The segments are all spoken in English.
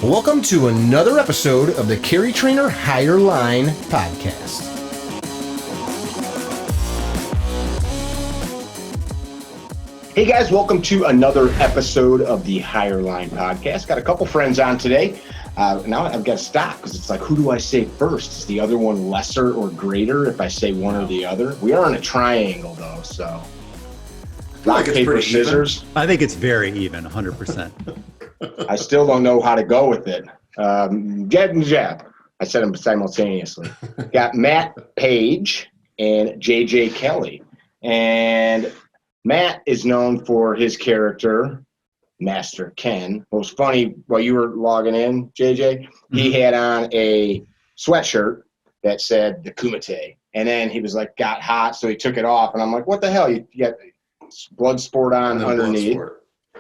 Welcome to another episode of the CarryTrainer Higher Line podcast. Hey guys, welcome to another episode of the Higher Line podcast. Got a couple friends on today. Now I've got to stop because it's like, who do I say first? Is the other one lesser or greater if I say one or the other? We are in a triangle though, so rock, paper, scissors. Even. I think it's very even, 100%. I still don't know how to go with it. Jab and jab. I said them simultaneously. Got Matt Page and JJ Kelley. And Matt is known for his character, Master Ken. What was funny, while you were logging in, JJ, he had on a sweatshirt that said the Kumite. And then he was like, got hot, so he took it off. And I'm like, what the hell? You got blood sport on underneath.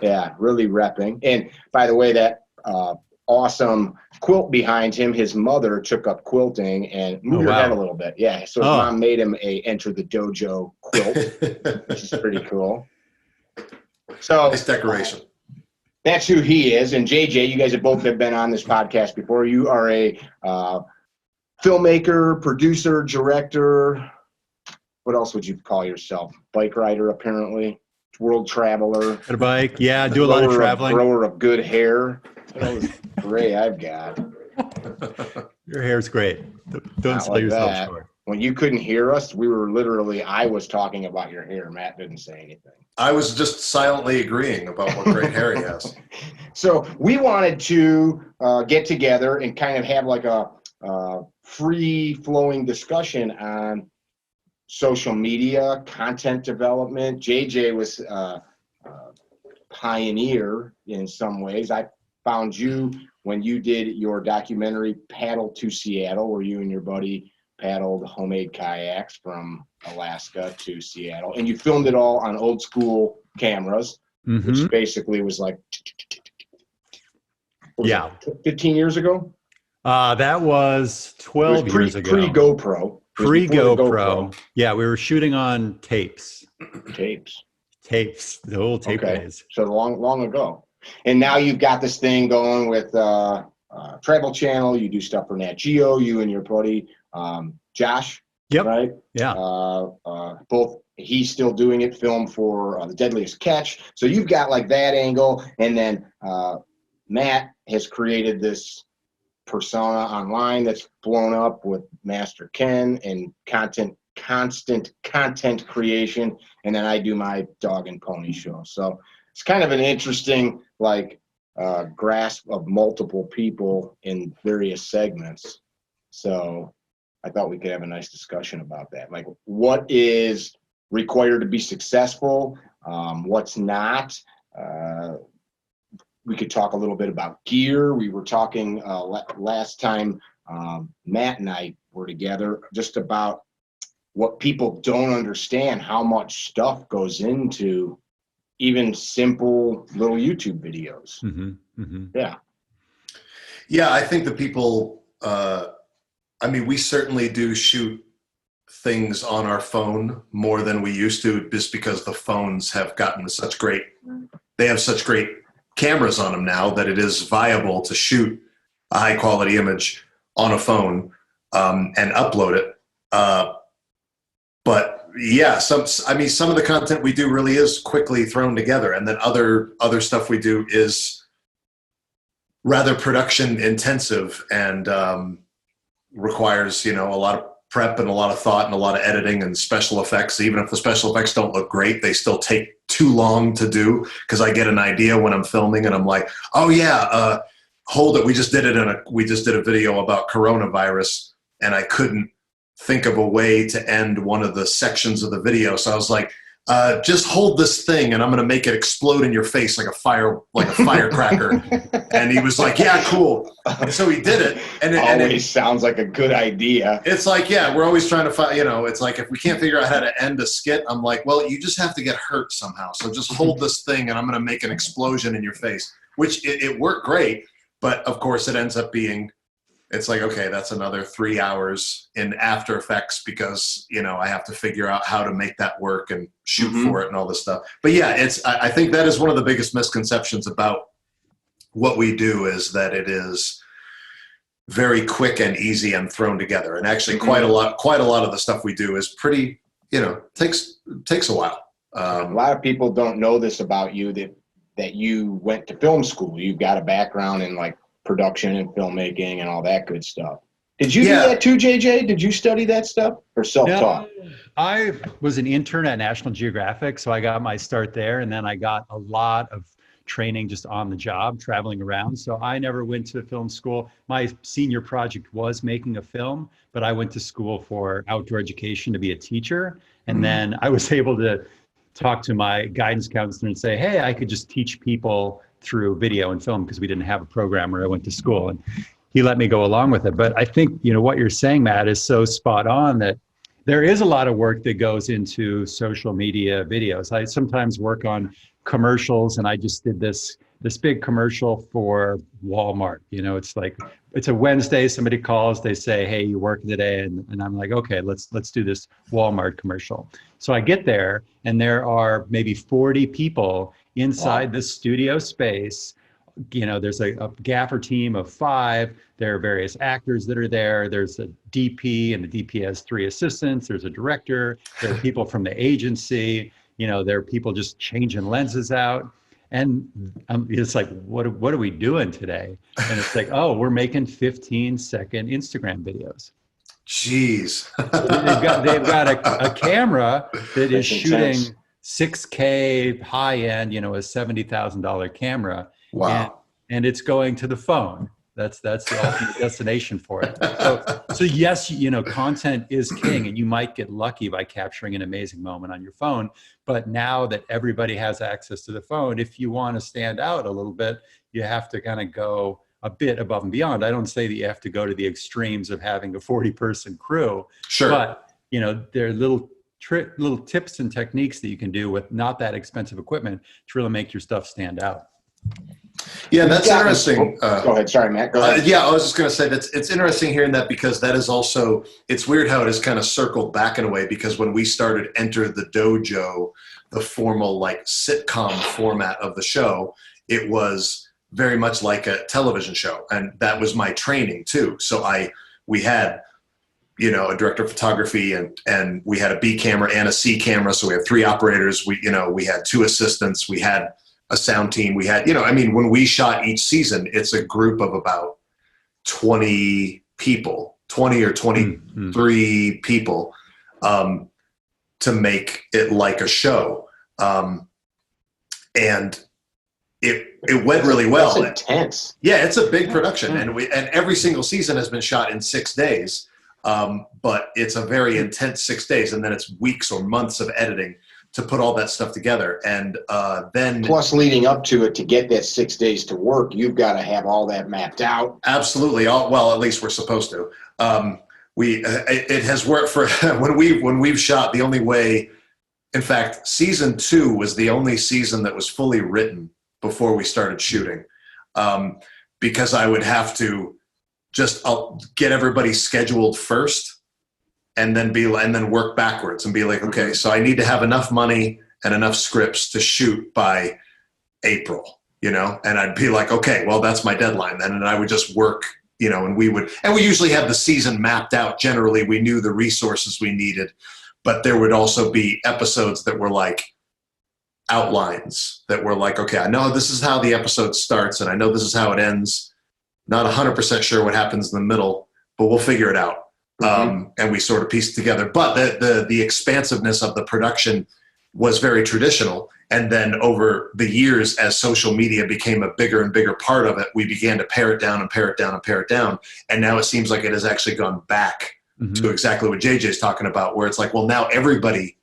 Yeah, really repping. And by the way, that awesome quilt behind him, his mother took up quilting and moved her head a little bit. Yeah, so his mom made him a Enter the Dojo quilt, which is pretty cool. So nice decoration. That's who he is. And JJ, you guys have both been on this podcast before. You are a filmmaker, producer, director. What else would you call yourself? Bike rider, apparently. World traveler. Got a bike. Yeah, do a lot of traveling. Grower of good hair. That was gray I've got. Your hair's great. Don't sell yourself short. When you couldn't hear us, we were literally, I was talking about your hair. Matt didn't say anything. I was just silently agreeing about what great hair he has. So we wanted to get together and kind of have like a free-flowing discussion on social media, content development. JJ was a pioneer in some ways. I found you when you did your documentary Paddle to Seattle, where you and your buddy paddled homemade kayaks from Alaska to Seattle. And you filmed it all on old school cameras, which basically was like, 15 years ago? That was 12 years ago. Pre-GoPro. Pre-GoPro. Yeah, we were shooting on tapes. Tapes, the old tape days. So long ago. And now you've got this thing going with Travel Channel. You do stuff for Nat Geo, you and your buddy Josh. Yep. Right? Yeah. Both, he's still doing it, film for The Deadliest Catch. So you've got like that angle. And then Matt has created this persona online that's blown up with Master Ken and constant content creation. And then I do my dog and pony show. So it's kind of an interesting grasp of multiple people in various segments. So I thought we could have a nice discussion about that. Like, what is required to be successful? What's not? We could talk a little bit about gear. We were talking last time Matt and I were together just about what people don't understand, how much stuff goes into even simple little YouTube videos. Yeah, I think that people, we certainly do shoot things on our phone more than we used to, just because the phones have gotten such great cameras on them now that it is viable to shoot a high quality image on a phone and upload it. But yeah, some of the content we do really is quickly thrown together, and then other stuff we do is rather production intensive and requires, a lot of prep and a lot of thought and a lot of editing and special effects. Even if the special effects don't look great, they still take too long to do, because I get an idea when I'm filming and I'm like, oh yeah, hold it. We just did a video about coronavirus, and I couldn't think of a way to end one of the sections of the video. So I was like, just hold this thing and I'm going to make it explode in your face like a firecracker. And he was like, yeah, cool. And so he did it. And it sounds like a good idea. It's like, yeah, we're always trying to find, it's like, if we can't figure out how to end a skit, I'm like, well, you just have to get hurt somehow. So just hold this thing and I'm going to make an explosion in your face, which it worked great. But of course it ends up being, it's like, okay, that's another 3 hours in After Effects because, I have to figure out how to make that work and shoot for it and all this stuff. But yeah, I think that is one of the biggest misconceptions about what we do is that it is very quick and easy and thrown together. And actually quite a lot of the stuff we do is pretty, takes a while. A lot of people don't know this about you, that you went to film school. You've got a background in like production and filmmaking and all that good stuff. Did you do that too, JJ? Did you study that stuff or self-taught? No, I was an intern at National Geographic, so I got my start there, and then I got a lot of training just on the job, traveling around. So I never went to film school. My senior project was making a film, but I went to school for outdoor education to be a teacher. And then I was able to talk to my guidance counselor and say, hey, I could just teach people through video and film because we didn't have a program where I went to school. And he let me go along with it. But I think, what you're saying, Matt, is so spot on that there is a lot of work that goes into social media videos. I sometimes work on commercials, and I just did this big commercial for Walmart. It's like, it's a Wednesday, somebody calls, they say, hey, you work today? And I'm like, okay, let's do this Walmart commercial. So I get there, and there are maybe 40 people inside this studio space. There's a gaffer team of 5. There are various actors that are there. There's a DP, and the DP has 3 assistants. There's a director. There are people from the agency. There are people just changing lenses out. And it's like, what are we doing today? And it's like, oh, we're making 15-second Instagram videos. Jeez. So they've got a camera that is shooting 6K high-end, a $70,000 camera. Wow. And it's going to the phone. That's the ultimate destination for it. So yes, content is king, and you might get lucky by capturing an amazing moment on your phone. But now that everybody has access to the phone, if you want to stand out a little bit, you have to kind of go a bit above and beyond. I don't say that you have to go to the extremes of having a 40-person crew. Sure. But there are little tips and techniques that you can do with not that expensive equipment to really make your stuff stand out. Yeah, that's interesting. Go ahead. Sorry, Matt. Go ahead. Yeah, I was just going to say that it's interesting hearing that, because that is also, it's weird how it has kind of circled back in a way, because when we started Enter the Dojo, the formal like sitcom format of the show, it was very much like a television show. And that was my training too. So we had, a director of photography, and we had a B camera and a C camera. So we had 3 operators. We had 2 assistants. We had a sound team. We had, when we shot each season, it's a group of about 20 people, 20 or 23 people, to make it like a show. And it went really well. It's intense. Yeah, it's a big production, and every single season has been shot in 6 days. But it's a very intense 6 days, and then it's weeks or months of editing to put all that stuff together. And then plus leading up to it, to get that 6 days to work, you've got to have all that mapped out. Absolutely. Well, at least we're supposed to. It has worked for when we've shot. The only way, in fact, season 2 was the only season that was fully written before we started shooting, because I would have to I'll get everybody scheduled first, and then work backwards and be like, okay, so I need to have enough money and enough scripts to shoot by April, and I'd be like, okay, well, that's my deadline then. And I would just work, and we usually have the season mapped out. Generally, we knew the resources we needed, but there would also be episodes that were like outlines that were like, okay, I know this is how the episode starts, and I know this is how it ends. Not 100% sure what happens in the middle, but we'll figure it out. And we sort of pieced it together. But the expansiveness of the production was very traditional. And then over the years, as social media became a bigger and bigger part of it, we began to pare it down and pare it down and pare it down. And now it seems like it has actually gone back to exactly what JJ's talking about, where it's like, well, now everybody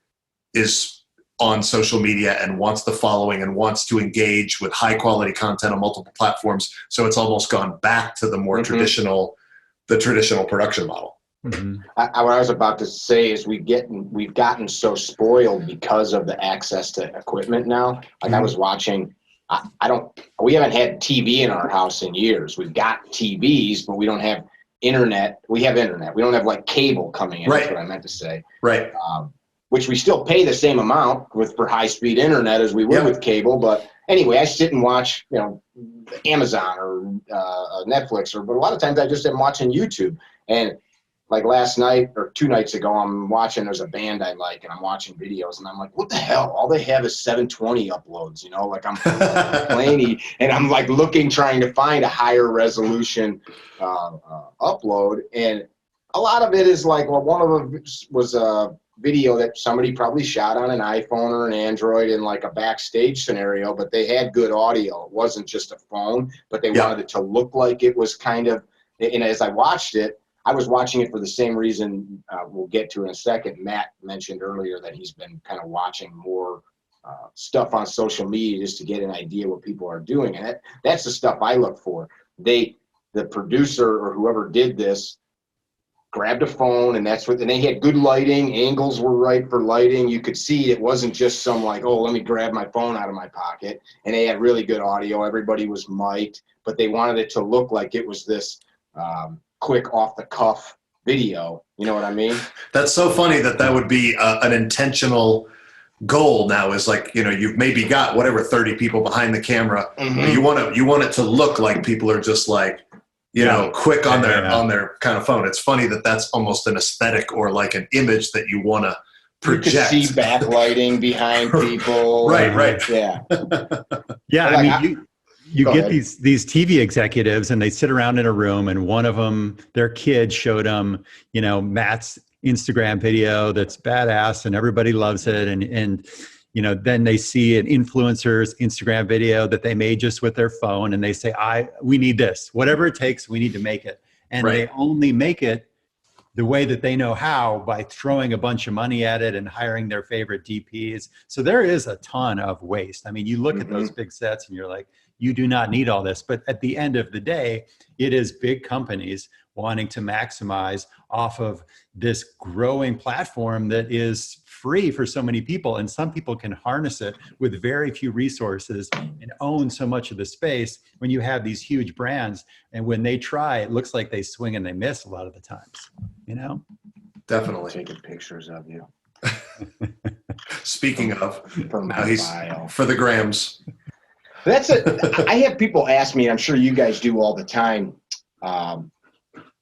is on social media and wants the following and wants to engage with high quality content on multiple platforms. So it's almost gone back to the more traditional production model. What I was about to say is we've gotten so spoiled because of the access to equipment now. Like I was watching, we haven't had TV in our house in years. We've got TVs, but we don't have internet. We have internet. We don't have like cable coming in. Right. That's what I meant to say. Right. Which we still pay the same amount for high speed internet as we would with cable. But anyway, I sit and watch, Amazon or Netflix, but a lot of times I just am watching YouTube. And like last night or 2 nights ago, I'm watching, there's a band I like, and I'm watching videos, and I'm like, what the hell? All they have is 720 uploads, like I'm complaining, and I'm like trying to find a higher resolution upload. And a lot of it is like, well, one of them was a video that somebody probably shot on an iPhone or an Android in like a backstage scenario, but they had good audio. It wasn't just a phone, but they wanted it to look like it was kind of, and as I watched it, I was watching it for the same reason we'll get to in a second. Matt mentioned earlier that he's been kind of watching more stuff on social media just to get an idea what people are doing. And that's the stuff I look for. The producer or whoever did this grabbed a phone, and they had good lighting. Angles were right for lighting. You could see it wasn't just some like, oh, let me grab my phone out of my pocket. And they had really good audio. Everybody was mic'd, but they wanted it to look like it was this quick off the cuff video. You know what I mean? That's so funny that would be an intentional goal now, is like, you've maybe got whatever 30 people behind the camera. But you want it to look like people are just like, quick on their kind of phone. It's funny that that's almost an aesthetic or like an image that you want to project. You can see backlighting behind people. Right. Yeah. Yeah. Like, I mean, you get these TV executives, and they sit around in a room, and one of them, their kid showed them, Matt's Instagram video that's badass and everybody loves it. And then they see an influencer's Instagram video that they made just with their phone, and they say, we need this, whatever it takes, we need to make it. And they only make it the way that they know how, by throwing a bunch of money at it and hiring their favorite DPs. So there is a ton of waste. I mean, you look at those big sets and you're like, you do not need all this. But at the end of the day, it is big companies wanting to maximize off of this growing platform that is free for so many people. And some people can harness it with very few resources and own so much of the space. When you have these huge brands, and when they try, it looks like they swing and they miss a lot of the times, Definitely. Taking pictures of you. Speaking of, for my now he's file. For the grams. That's it. I have people ask me, and I'm sure you guys do all the time,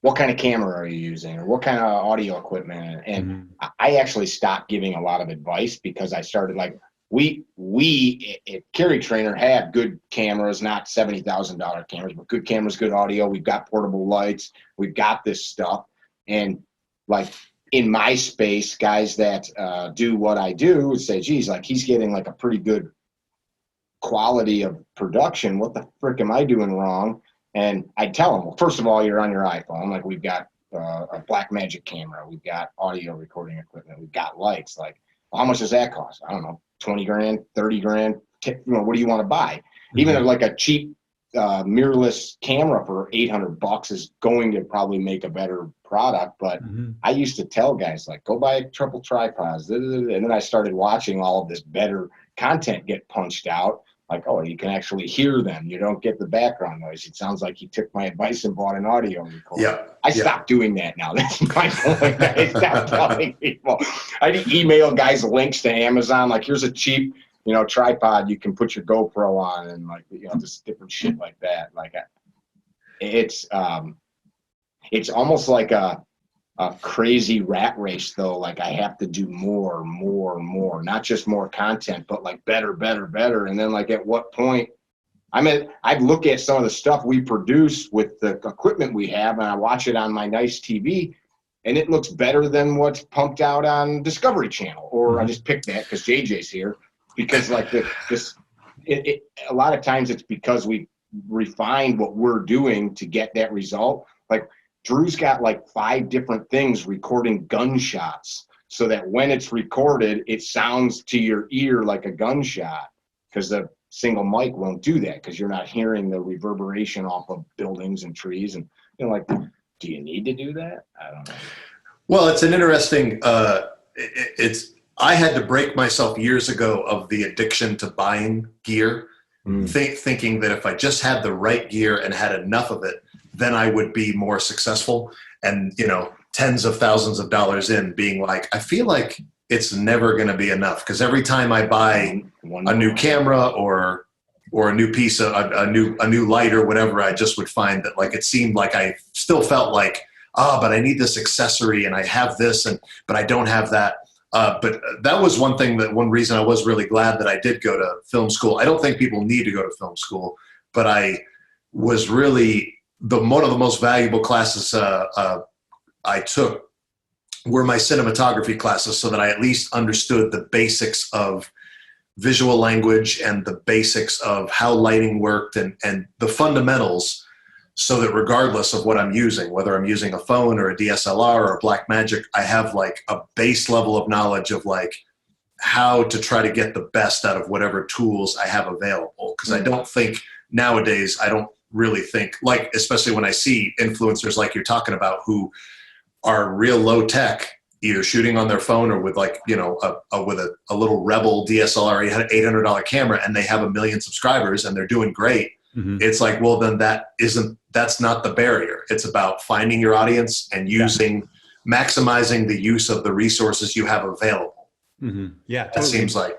what kind of camera are you using, or what kind of audio equipment? And I actually stopped giving a lot of advice, because I started like, we at CarryTrainer have good cameras, not $70,000 cameras, but good cameras, good audio. We've got portable lights. We've got this stuff. And like in my space, guys that do what I do would say, geez, like he's getting like a pretty good quality of production. What the frick am I doing wrong? And I tell them, well, first of all, you're on your iPhone. Like we've got a Blackmagic camera. We've got audio recording equipment. We've got lights. Like, well, how much does that cost? I don't know, 20 grand, 30 grand. What do you want to buy? Even like a cheap mirrorless camera for $800 is going to probably make a better product. But I used to tell guys, like, go buy triple tripods. And then I started watching all of this better content get punched out. Like, oh, you can actually hear them. You don't get the background noise. It sounds like he took my advice and bought an audio recorder. Yeah. I stopped doing that now. That's my point. I stopped telling people. I email guys links to Amazon. Like, here's a cheap, tripod you can put your GoPro on, and like, just different shit like that. Like, it's almost like a crazy rat race, though. Like, I have to do more, not just more content, but like better. And then like, at what point, I'd look at some of the stuff we produce with the equipment we have, and I watch it on my nice TV, and it looks better than what's pumped out on Discovery Channel. Or I just picked that because JJ's here, because like a lot of times it's because we refined what we're doing to get that result. Like, Drew's got like 5 different things recording gunshots, so that when it's recorded, it sounds to your ear like a gunshot, because the single mic won't do that, because you're not hearing the reverberation off of buildings and trees. And like, do you need to do that? I don't know. Well, it's an interesting, I had to break myself years ago of the addiction to buying gear, thinking that if I just had the right gear and had enough of it, then I would be more successful. And, tens of thousands of dollars in, being like, I feel like it's never going to be enough, because every time I buy a new camera or or a new piece of a new light or whatever, I just would find that like it seemed like I still felt like, but I need this accessory and I have this but I don't have that. But that was one reason I was really glad that I did go to film school. I don't think people need to go to film school, but I was really one of the most valuable classes I took were my cinematography classes, so that I at least understood the basics of visual language and the basics of how lighting worked and the fundamentals, so that regardless of what I'm using, whether I'm using a phone or a DSLR or a Blackmagic, I have like a base level of knowledge of like how to try to get the best out of whatever tools I have available. Because I don't think nowadays, I don't really think, like, especially when I see influencers like you're talking about who are real low tech, either shooting on their phone or with like, you know, with a little Rebel DSLR $800 camera, and they have 1 million subscribers and they're doing great. Mm-hmm. It's like, well, then that's not the barrier. It's about finding your audience and maximizing the use of the resources you have available. Mm-hmm. Yeah, that seems like.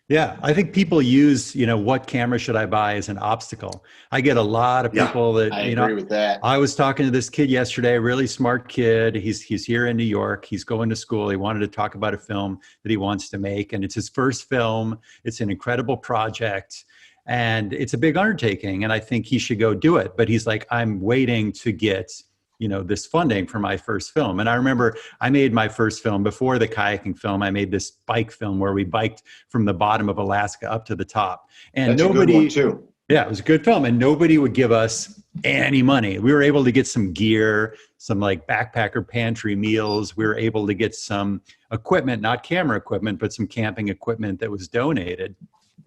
Yeah, I think people use, you know, what camera should I buy as an obstacle. I get a lot of people that, I agree with that. I was talking to this kid yesterday, a really smart kid. He's here in New York. He's going to school. He wanted to talk about a film that he wants to make, and it's his first film. It's an incredible project, and it's a big undertaking, and I think he should go do it. But he's like, I'm waiting to get, you know, this funding for my first film. And I remember I made my first film before the kayaking film. I made this bike film where we biked from the bottom of Alaska up to the top. And that's nobody, a good one too. Yeah, it was a good film, and nobody would give us any money. We were able to get some gear, some like backpacker pantry meals. We were able to get some equipment, not camera equipment, but some camping equipment that was donated.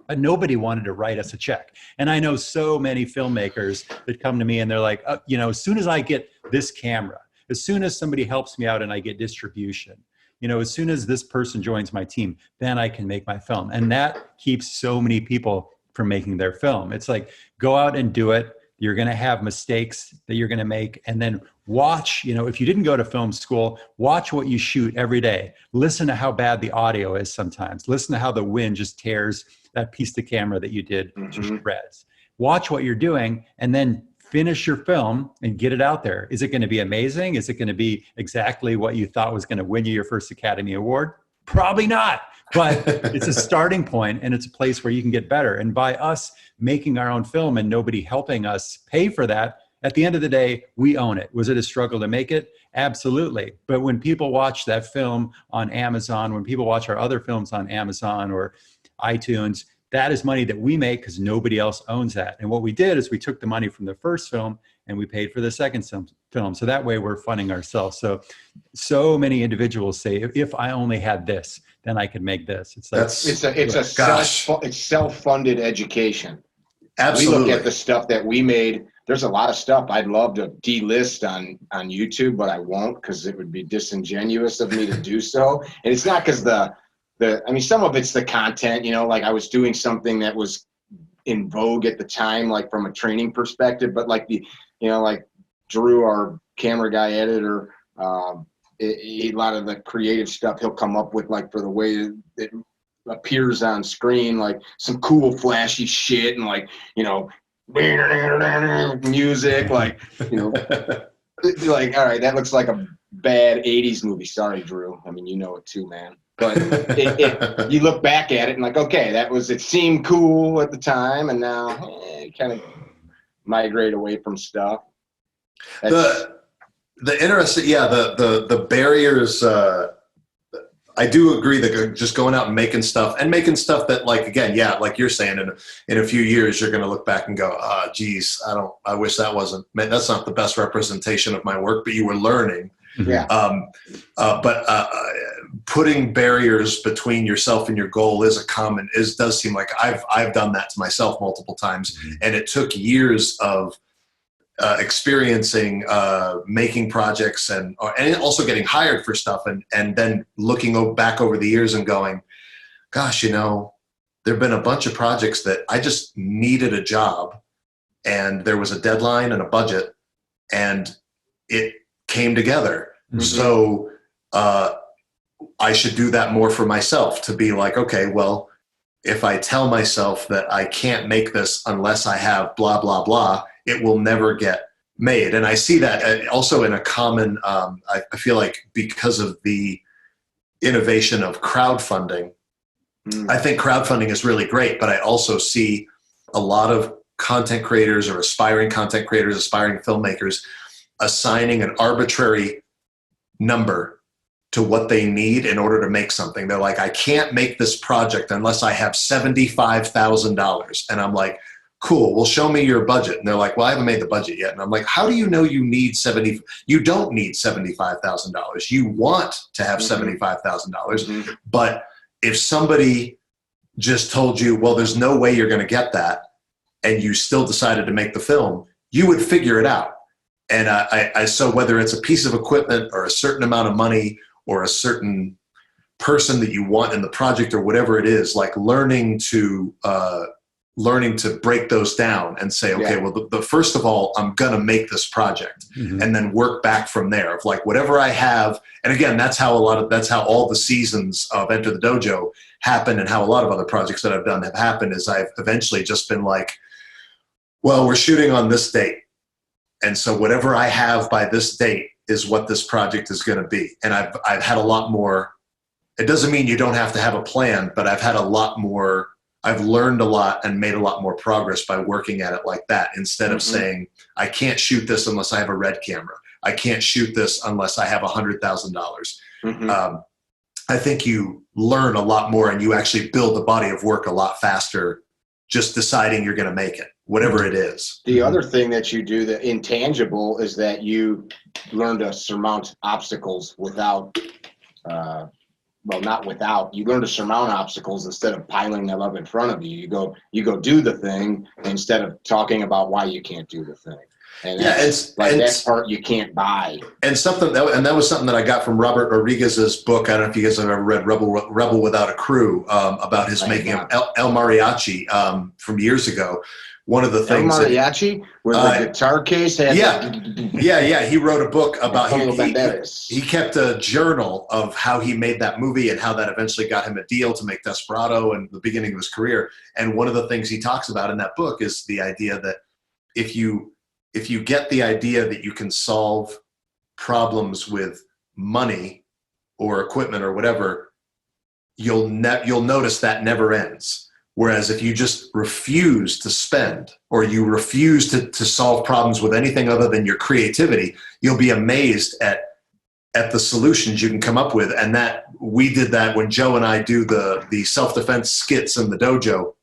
But nobody wanted to write us a check. And I know so many filmmakers that come to me and they're like, you know, as soon as I get this camera, as soon as somebody helps me out and I get distribution, you know, as soon as this person joins my team, then I can make my film. And that keeps so many people from making their film. It's like, go out and do it. You're going to have mistakes that you're going to make, and then watch, you know, if you didn't go to film school, watch what you shoot every day. Listen to how bad the audio is sometimes. Listen to how the wind just tears that piece of camera that you did to shreds. Watch what you're doing, and then finish your film and get it out there. Is it going to be amazing? Is it going to be exactly what you thought was going to win you your first Academy Award? Probably not, but it's a starting point, and it's a place where you can get better. And by us making our own film and nobody helping us pay for that, at the end of the day, we own it. Was it a struggle to make it? Absolutely. But when people watch that film on Amazon, when people watch our other films on Amazon or iTunes, that is money that we make because nobody else owns that. And what we did is we took the money from the first film and we paid for the second film. So that way we're funding ourselves. So many individuals say, if I only had this, then I could make this. It's like, it's self-funded education. Absolutely. We look at the stuff that we made. There's a lot of stuff I'd love to delist on YouTube, but I won't, because it would be disingenuous of me to do so. And it's not because I mean, some of it's the content, you know, like I was doing something that was in vogue at the time, like from a training perspective, but like like Drew, our camera guy editor, a lot of the creative stuff he'll come up with, like for the way it appears on screen, like some cool flashy shit and like, you know, music, like, you know, like, all right, that looks like a bad 80s movie. Sorry, Drew. I mean, you know it too, man. But you look back at it and like, okay, it seemed cool at the time, and now kind of migrate away from stuff. The interesting, the barriers. I do agree that just going out and making stuff that, like, again, like you're saying, in a few years you're going to look back and go, geez, I wish that's not the best representation of my work, but you were learning. Yeah. But putting barriers between yourself and your goal does seem like I've done that to myself multiple times, and it took years of experiencing making projects and also getting hired for stuff, and then looking back over the years and going, gosh, you know, there've been a bunch of projects that I just needed a job, and there was a deadline and a budget, and it came together. Mm-hmm. So I should do that more for myself, to be like, okay, well, if I tell myself that I can't make this unless I have blah, blah, blah, it will never get made. And I see that also in a common, I feel like because of the innovation of crowdfunding, I think crowdfunding is really great, but I also see a lot of content creators or aspiring content creators, aspiring filmmakers assigning an arbitrary number to what they need in order to make something. They're like, I can't make this project unless I have $75,000. And I'm like, cool, well, show me your budget. And they're like, well, I haven't made the budget yet. And I'm like, how do you know you need you don't need $75,000. You want to have $75,000. But if somebody just told you, well, there's no way you're going to get that, and you still decided to make the film, you would figure it out. And so whether it's a piece of equipment or a certain amount of money or a certain person that you want in the project or whatever it is, like learning to break those down and say, okay, well, the first of all, I'm going to make this project and then work back from there of like whatever I have. And again, that's how all the seasons of Enter the Dojo happen, and how a lot of other projects that I've done have happened is I've eventually just been like, well, we're shooting on this date. And so whatever I have by this date is what this project is going to be. And I've had a lot more, it doesn't mean you don't have to have a plan, but I've had a lot more, I've learned a lot and made a lot more progress by working at it like that, instead of saying, I can't shoot this unless I have a red camera. I can't shoot this unless I have $100,000. I think you learn a lot more and you actually build the body of work a lot faster just deciding you're going to make it, whatever it is. The other thing that you do, the intangible, is that you learn to surmount obstacles without, you learn to surmount obstacles instead of piling them up in front of you. You go do the thing instead of talking about why you can't do the thing. And that part you can't buy. And that was something that I got from Robert Rodriguez's book. I don't know if you guys have ever read Rebel Without a Crew, about his making of El Mariachi from years ago. One of the things El Mariachi, where the guitar case had he wrote a book about he kept a journal of how he made that movie and how that eventually got him a deal to make Desperado and the beginning of his career. And one of the things he talks about in that book is the idea that if you get the idea that you can solve problems with money or equipment or whatever, you'll notice that never ends. Whereas if you just refuse to spend, or you refuse to solve problems with anything other than your creativity, you'll be amazed at the solutions you can come up with. And that we did that when Joe and I do the self-defense skits in the dojo.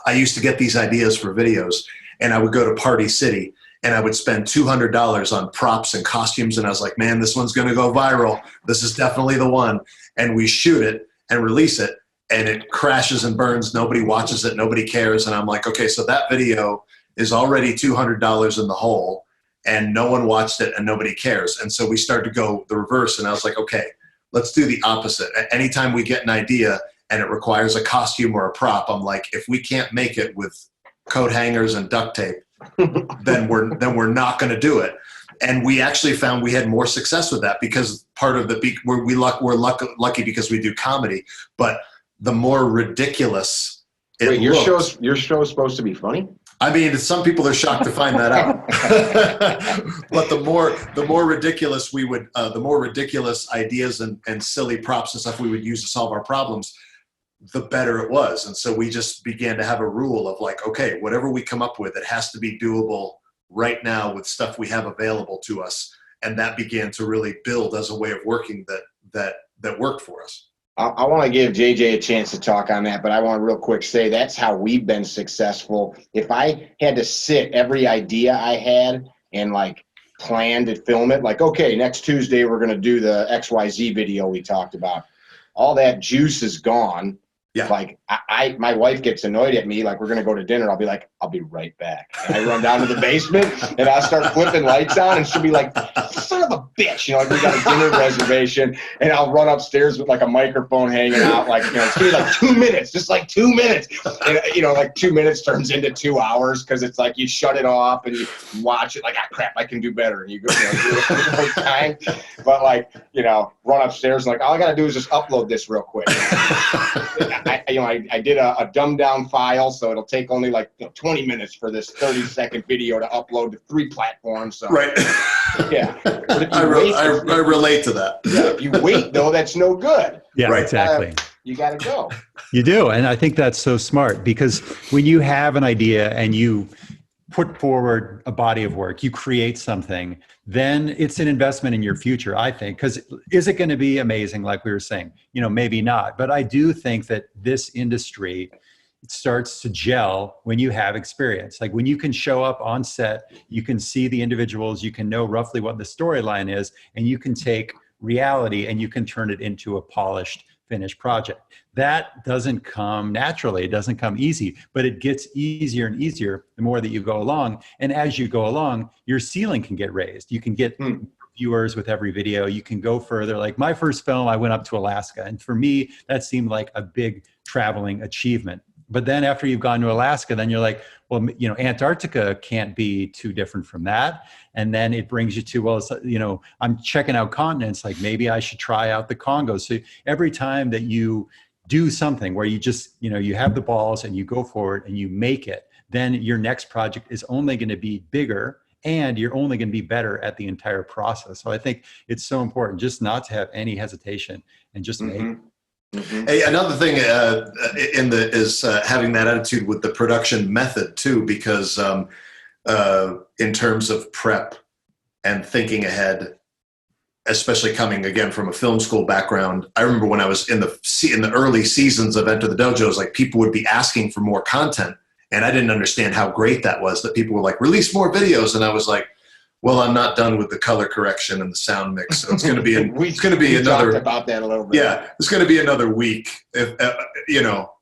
I used to get these ideas for videos, and I would go to Party City and I would spend $200 on props and costumes. And I was like, man, this one's going to go viral. This is definitely the one. And we shoot it and release it, and it crashes and burns. Nobody watches it. Nobody cares. And I'm like, okay, so that video is already $200 in the hole, and no one watched it and nobody cares. And so we started to go the reverse. And I was like, okay, let's do the opposite. Anytime we get an idea and it requires a costume or a prop, I'm like, if we can't make it with coat hangers and duct tape, then we're not going to do it. And we actually found we had more success with that, because part of we're lucky because we do comedy, but the more ridiculous your show is supposed to be funny? I mean, some people are shocked to find that out. But the more ridiculous the more ridiculous ideas and silly props and stuff we would use to solve our problems, the better it was. And so we just began to have a rule of like, okay, whatever we come up with, it has to be doable right now with stuff we have available to us. And that began to really build as a way of working that worked for us. I want to give JJ a chance to talk on that, but I want to real quick say that's how we've been successful. If I had to sit every idea I had and like plan to film it, like, okay, next Tuesday we're going to do the XYZ video we talked about. All that juice is gone. Yeah. Like my wife gets annoyed at me. Like, we're going to go to dinner. I'll be like, I'll be right back. And I run down to the basement and I'll start flipping lights on, and she'll be like, son of a bitch. You know, like we got a dinner reservation, and I'll run upstairs with like a microphone hanging out, like, you know, it's gonna be like 2 minutes, just like 2 minutes. And, you know, like 2 minutes turns into 2 hours because it's like you shut it off and you watch it like, ah, crap, I can do better. And you go, you know, do it one more time. But like, you know, run upstairs and like, all I gotta do is just upload this real quick. I did a dumbed down file, so it'll take only like 20 minutes for this 30-second video to upload to 3 platforms. So, right. Yeah. But if you I wait, relate to that. Yeah, if you wait, though, that's no good. Yeah, Right. exactly. You got to go. You do. And I think that's so smart, because when you have an idea and you put forward a body of work, you create something, then it's an investment in your future, I think. Because is it going to be amazing, like we were saying? You know, maybe not. But I do think that this industry starts to gel when you have experience. Like when you can show up on set, you can see the individuals, you can know roughly what the storyline is, and you can take reality and you can turn it into a polished, finished project. That doesn't come naturally. It doesn't come easy, but it gets easier and easier the more that you go along. And as you go along, your ceiling can get raised. You can get viewers with every video. You can go further. Like my first film, I went up to Alaska. And for me, that seemed like a big traveling achievement. But then after you've gone to Alaska, then you're like, well, you know, Antarctica can't be too different from that. And then it brings you to, well, it's, you know, I'm checking out continents, like maybe I should try out the Congo. So every time that you do something where you just, you know, you have the balls and you go forward and you make it, then your next project is only going to be bigger and you're only going to be better at the entire process. So I think it's so important just not to have any hesitation and just make it. Mm-hmm. Hey, another thing is having that attitude with the production method too, because in terms of prep and thinking ahead, especially coming again from a film school background, I remember when I was in the early seasons of Enter the Dojos, like people would be asking for more content, and I didn't understand how great that was. That people were like, release more videos, and I was like, well, I'm not done with the color correction and the sound mix, so it's going to be we another. Talked about that a little bit. Yeah, it's going to be another week. If you know,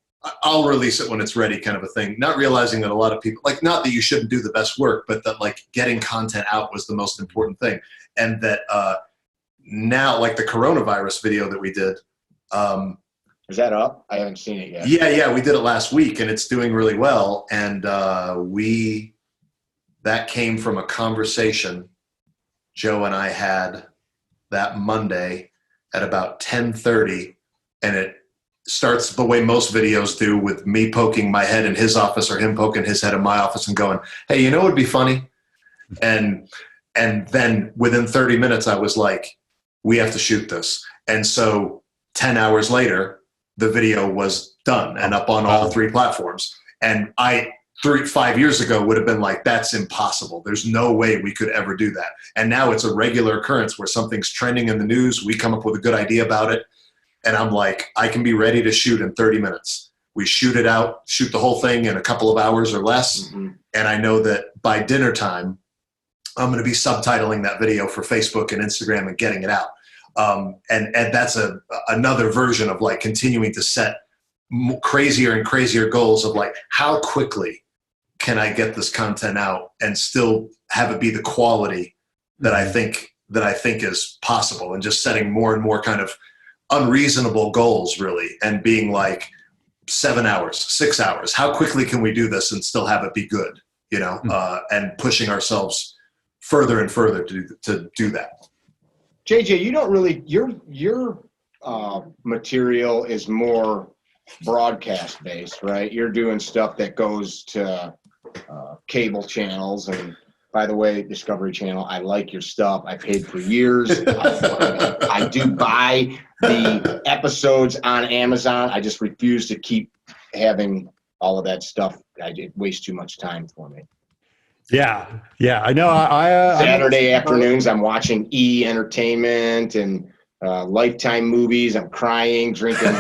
I'll release it when it's ready, kind of a thing. Not realizing that a lot of people, like, not that you shouldn't do the best work, but that like getting content out was the most important thing, and that now, like the coronavirus video that we did. Is that up? I haven't seen it yet. Yeah, we did it last week, and it's doing really well, and that came from a conversation Joe and I had that Monday at about 10:30, and it starts the way most videos do, with me poking my head in his office or him poking his head in my office and going, hey, you know what would be funny? And then within 30 minutes, I was like, we have to shoot this. And so 10 hours later, the video was done and up on all 3 platforms. And 5 years ago would have been like, that's impossible. There's no way we could ever do that. And now it's a regular occurrence where something's trending in the news. We come up with a good idea about it. And I'm like, I can be ready to shoot in 30 minutes. We shoot it out, shoot the whole thing in a couple of hours or less. Mm-hmm. And I know that by dinner time, I'm going to be subtitling that video for Facebook and Instagram and getting it out. And that's another version of like continuing to set crazier and crazier goals of like, how quickly can I get this content out and still have it be the quality that I think is possible, and just setting more and more kind of unreasonable goals, really, and being like 7 hours, 6 hours. How quickly can we do this and still have it be good, you know, and pushing ourselves further and further to do that. JJ, you don't really, your material is more broadcast based, right? You're doing stuff that goes to cable channels. And by the way, Discovery Channel, I like your stuff. I paid for years. I do buy the episodes on Amazon. I just refuse to keep having all of that stuff. It wastes too much time for me. Yeah, I know. Saturday afternoons, I'm watching Entertainment and Lifetime movies. I'm crying, drinking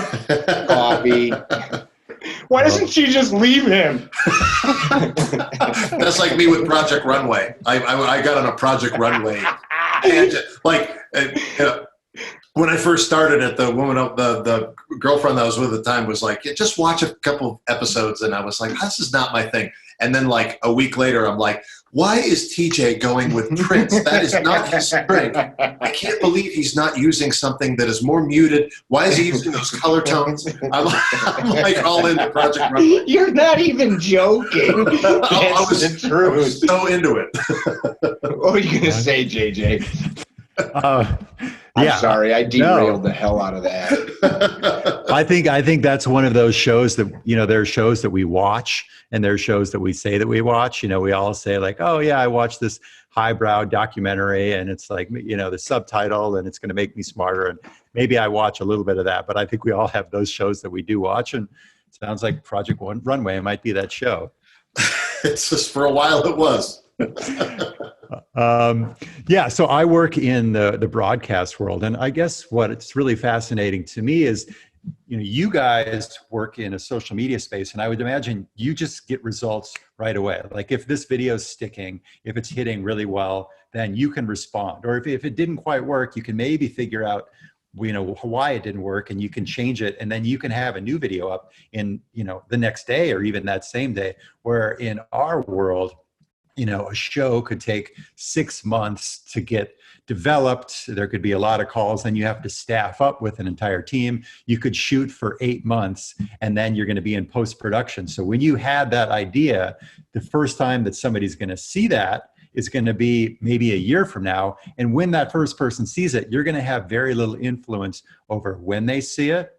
coffee. Why doesn't she just leave him? That's like me with Project Runway. I got on a Project Runway tangent. Like, when I first started it, the girlfriend that I was with at the time was like, yeah, just watch a couple of episodes. And I was like, this is not my thing. And then like a week later, I'm like, Why is TJ going with Prince? That is not his strength. I can't believe he's not using something that is more muted. Why is he using those color tones? I'm like all into Project Runway. You're not even joking. That's the truth. I was so into it. What were you going to say, JJ? I'm sorry, I derailed the hell out of that. I think that's one of those shows that, there are shows that we watch and there are shows that we say that we watch. We all say like, oh yeah, I watched this highbrow documentary and it's like, the subtitle and it's going to make me smarter. And maybe I watch a little bit of that, but I think we all have those shows that we do watch, and it sounds like Project Runway might be that show. It's just for a while it was. So I work in the broadcast world, and I guess what's really fascinating to me is, you guys work in a social media space, and I would imagine you just get results right away. Like if this video is sticking, if it's hitting really well, then you can respond. Or if it didn't quite work, you can maybe figure out why it didn't work, and you can change it, and then you can have a new video up in the next day or even that same day. Where in our world, a show could take 6 months to get developed. There could be a lot of calls, and you have to staff up with an entire team. You could shoot for 8 months, and then you're going to be in post-production. So when you had that idea, the first time that somebody's going to see that is going to be maybe a year from now. And when that first person sees it, you're going to have very little influence over when they see it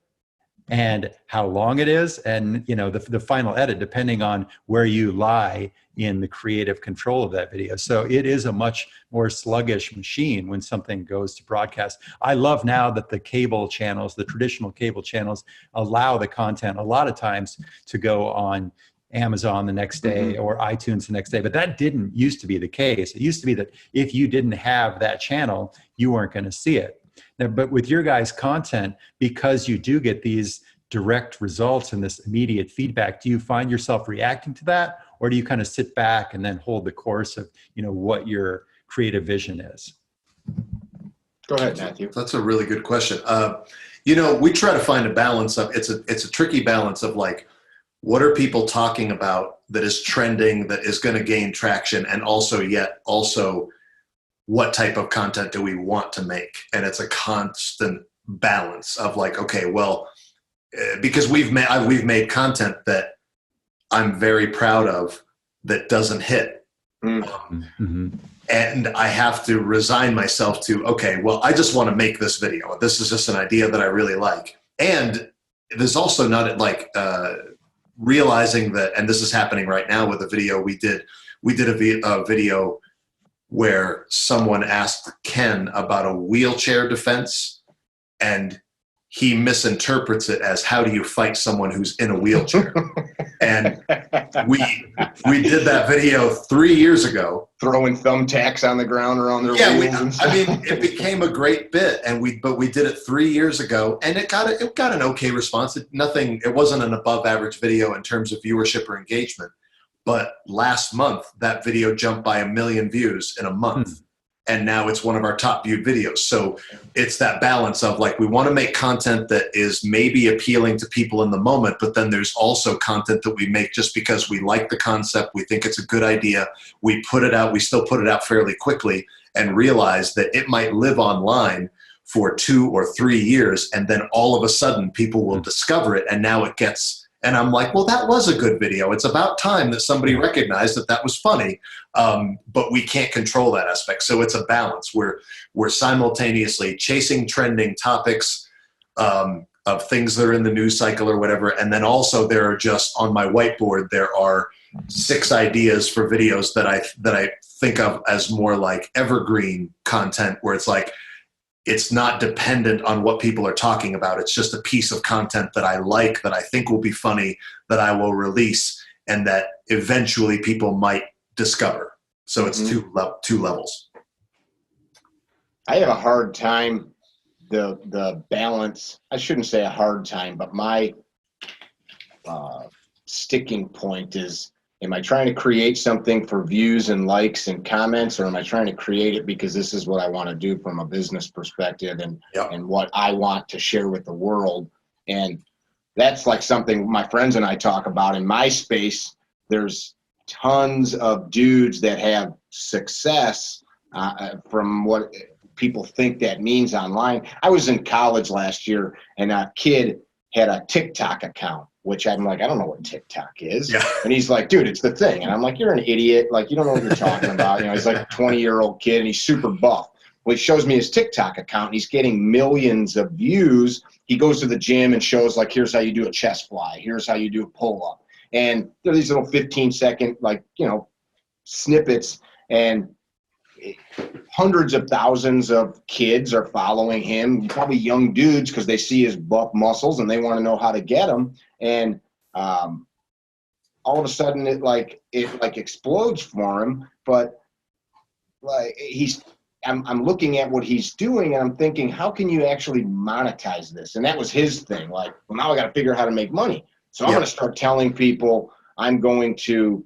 and how long it is, and the final edit, depending on where you lie in the creative control of that video. So it is a much more sluggish machine when something goes to broadcast. I love now that the cable channels, the traditional cable channels, allow the content a lot of times to go on Amazon the next day or iTunes the next day, but that didn't used to be the case. It used to be that if you didn't have that channel, you weren't going to see it. Now, but with your guys' content, because you do get these direct results and this immediate feedback, do you find yourself reacting to that, or do you kind of sit back and then hold the course of what your creative vision is? Go ahead, Matthew. That's a really good question. We try to find a balance of it's a tricky balance of like, what are people talking about that is trending, that is going to gain traction, and also what type of content do we want to make? And it's a constant balance of like, okay, well, because we've made content that I'm very proud of that doesn't hit. And I have to resign myself to, okay, well, I just want to make this video. This is just an idea that I really like. And there's also not like realizing that, and this is happening right now with a video we did a video where someone asked Ken about a wheelchair defense, and he misinterprets it as, how do you fight someone who's in a wheelchair? And we did that video 3 years ago. Throwing thumbtacks on the ground around their wheels. It became a great bit, but we did it 3 years ago, and it got an okay response. It wasn't an above average video in terms of viewership or engagement. But last month, that video jumped by 1 million views in a month. And now it's one of our top viewed videos. So it's that balance of like, we want to make content that is maybe appealing to people in the moment, but then there's also content that we make just because we like the concept, we think it's a good idea, we put it out, we still put it out fairly quickly and realize that it might live online for 2 or 3 years, and then all of a sudden people will discover it, and now it gets... And I'm like, well, that was a good video. It's about time that somebody recognized that was funny, but we can't control that aspect. So it's a balance. We're simultaneously chasing trending topics of things that are in the news cycle or whatever, and then also there are just, on my whiteboard, there are 6 ideas for videos that I think of as more like evergreen content, where it's like, it's not dependent on what people are talking about. It's just a piece of content that I like, that I think will be funny, that I will release, and that eventually people might discover. So it's two levels. I have a hard time, the balance. I shouldn't say a hard time, but my sticking point is, am I trying to create something for views and likes and comments, or am I trying to create it because this is what I want to do from a business perspective and what I want to share with the world? And that's like something my friends and I talk about in my space. There's tons of dudes that have success from what people think that means online. I was in college last year, and a kid had a TikTok account, which I'm like, I don't know what TikTok is. Yeah. And he's like, dude, it's the thing. And I'm like, you're an idiot. Like, you don't know what you're talking about. You know, he's like a 20-year-old kid, and he's super buff. Well, he shows me his TikTok account, and he's getting millions of views. He goes to the gym and shows, like, here's how you do a chest fly. Here's how you do a pull-up. And there are these little 15-second, like, you know, snippets, and hundreds of thousands of kids are following him, probably young dudes, because they see his buff muscles and they want to know how to get them. And all of a sudden it explodes for him. But like I'm looking at what he's doing, and I'm thinking, how can you actually monetize this? And that was his thing. Like, well, now I got to figure out how to make money. So I'm going to start telling people I'm going to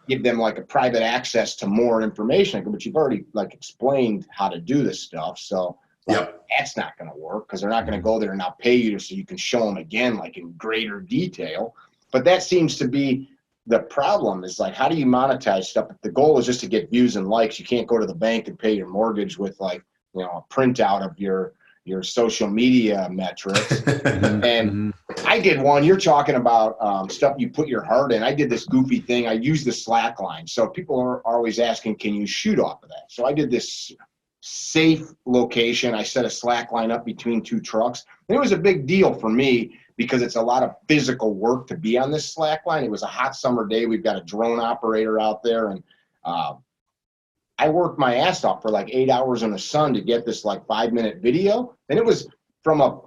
give them like a private access to more information. I go, but you've already like explained how to do this stuff. So that's not going to work, because they're not going to go there and now pay you so you can show them again, like in greater detail. But that seems to be the problem, is like, how do you monetize stuff? If the goal is just to get views and likes, you can't go to the bank and pay your mortgage with, like, you know, a printout of your social media metrics. And I did one, you're talking about stuff you put your heart in. I did this goofy thing. I used the slack line. So people are always asking, can you shoot off of that? So I did this safe location. I set a slack line up between two trucks. And it was a big deal for me, because it's a lot of physical work to be on this slack line. It was a hot summer day. We've got a drone operator out there, and I worked my ass off for like 8 hours in the sun to get this like 5-minute video. And it was, from a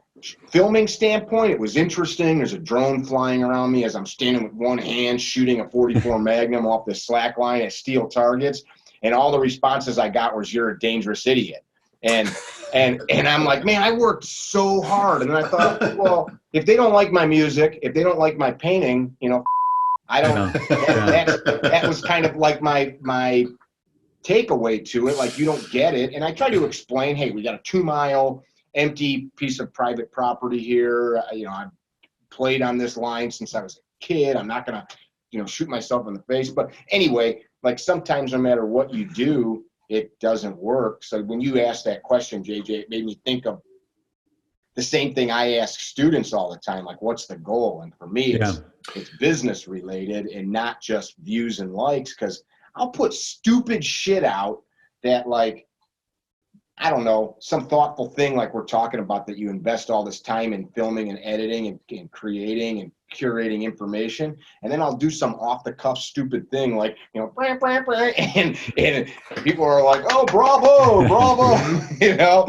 filming standpoint, it was interesting. There's a drone flying around me as I'm standing with one hand shooting a 44 Magnum off the slack line at steel targets. And all the responses I got was, you're a dangerous idiot. And I'm like, man, I worked so hard. And then I thought, well, if they don't like my music, if they don't like my painting, you know, I don't, that was kind of like my takeaway to it. Like, you don't get it. And I try to explain, hey, we got a 2-mile empty piece of private property here. You know, I've played on this line since I was a kid. I'm not going to, you know, shoot myself in the face. But anyway, like, sometimes no matter what you do, it doesn't work. So when you asked that question, JJ, it made me think of the same thing I ask students all the time, like, what's the goal? And for me, it's business related and not just views and likes, because I'll put stupid shit out that, like, I don't know, some thoughtful thing like we're talking about, that you invest all this time in filming and editing and creating and curating information, and then I'll do some off-the-cuff stupid thing like, you know, and people are like, oh, bravo, you know.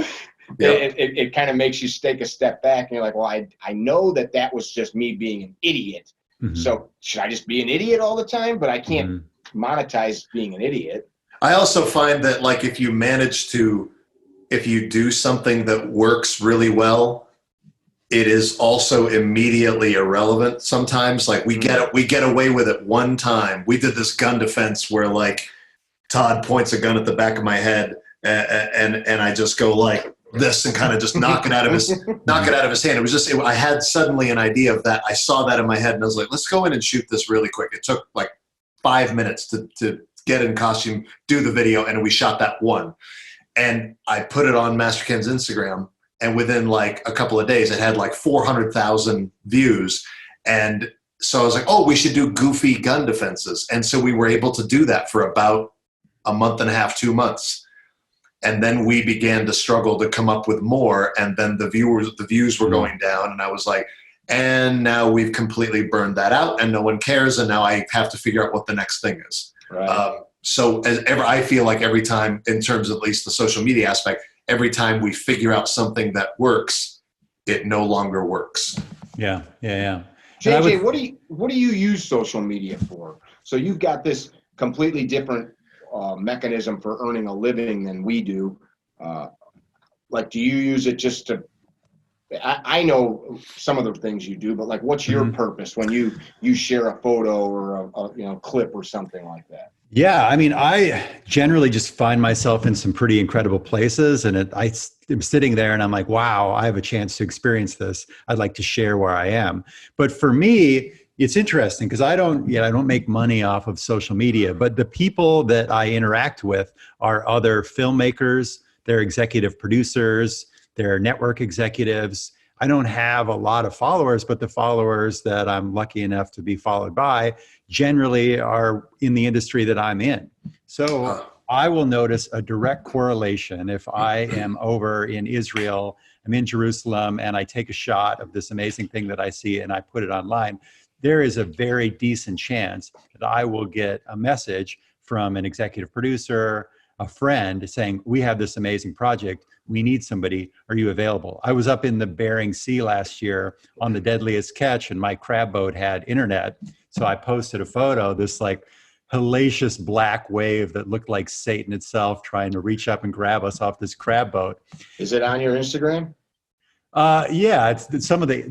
It kind of makes you take a step back, and you're like, well, I know that was just me being an idiot. So should I just be an idiot all the time? But I can't monetize being an idiot. I also find that, like, if you do something that works really well, it is also immediately irrelevant sometimes. Like, we get away with it one time. We did this gun defense where, like, Todd points a gun at the back of my head, and I just go like this and kind of just knock it out of his hand. It was just, I had suddenly an idea of that. I saw that in my head, and I was like, let's go in and shoot this really quick. It took like 5 minutes to get in costume, do the video, and we shot that one. And I put it on Master Ken's Instagram, and within like a couple of days, it had like 400,000 views. And so I was like, oh, we should do goofy gun defenses. And so we were able to do that for about a month and a half, 2 months. And then we began to struggle to come up with more. And then the views were going down. And I was like, and now we've completely burned that out, and no one cares. And now I have to figure out what the next thing is. Right. So I feel like every time, in terms of at least the social media aspect, every time we figure out something that works, it no longer works. Yeah. JJ, what do you use social media for? So you've got this completely different mechanism for earning a living than we do. Like, do you use it just to? I know some of the things you do, but like, what's your purpose when you share a photo or a clip or something like that? Yeah, I mean, I generally just find myself in some pretty incredible places, and I'm sitting there and I'm like, wow, I have a chance to experience this. I'd like to share where I am. But for me, It's interesting because I don't make money off of social media, but the people that I interact with are other filmmakers, they're executive producers, they're network executives. I don't have a lot of followers, but the followers that I'm lucky enough to be followed by generally are in the industry that I'm in. So I will notice a direct correlation if I am over in Israel, I'm in Jerusalem, and I take a shot of this amazing thing that I see and I put it online. There is a very decent chance that I will get a message from an executive producer, a friend saying, we have this amazing project. We need somebody. Are you available? I was up in the Bering Sea last year on the Deadliest Catch, and my crab boat had internet. So I posted a photo, this like hellacious black wave that looked like Satan itself trying to reach up and grab us off this crab boat. Is it on your Instagram? Yeah, it's some of the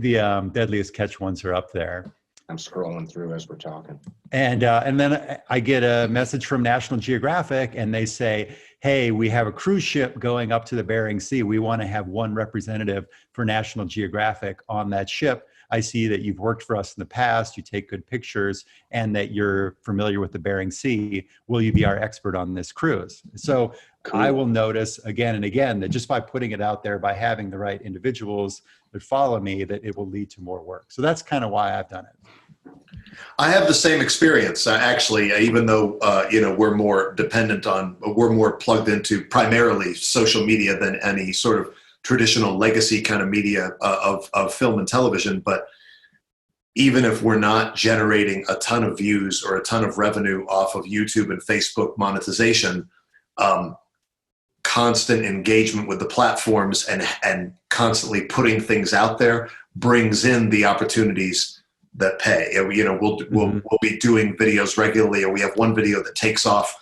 Deadliest Catch ones are up there. I'm scrolling through as we're talking. And then I get a message from National Geographic, and they say, hey, we have a cruise ship going up to the Bering Sea. We want to have one representative for National Geographic on that ship. I see that you've worked for us in the past, you take good pictures, and that you're familiar with the Bering Sea. Will you be our expert on this cruise? So cool. I will notice again and again that just by putting it out there, by having the right individuals that follow me, that it will lead to more work. So that's kind of why I've done it. I have the same experience, actually, even though, we're more plugged into primarily social media than any sort of traditional legacy kind of media of film and television. But even if we're not generating a ton of views or a ton of revenue off of YouTube and Facebook monetization, constant engagement with the platforms and constantly putting things out there brings in the opportunities that pay. We'll be doing videos regularly, or we have one video that takes off.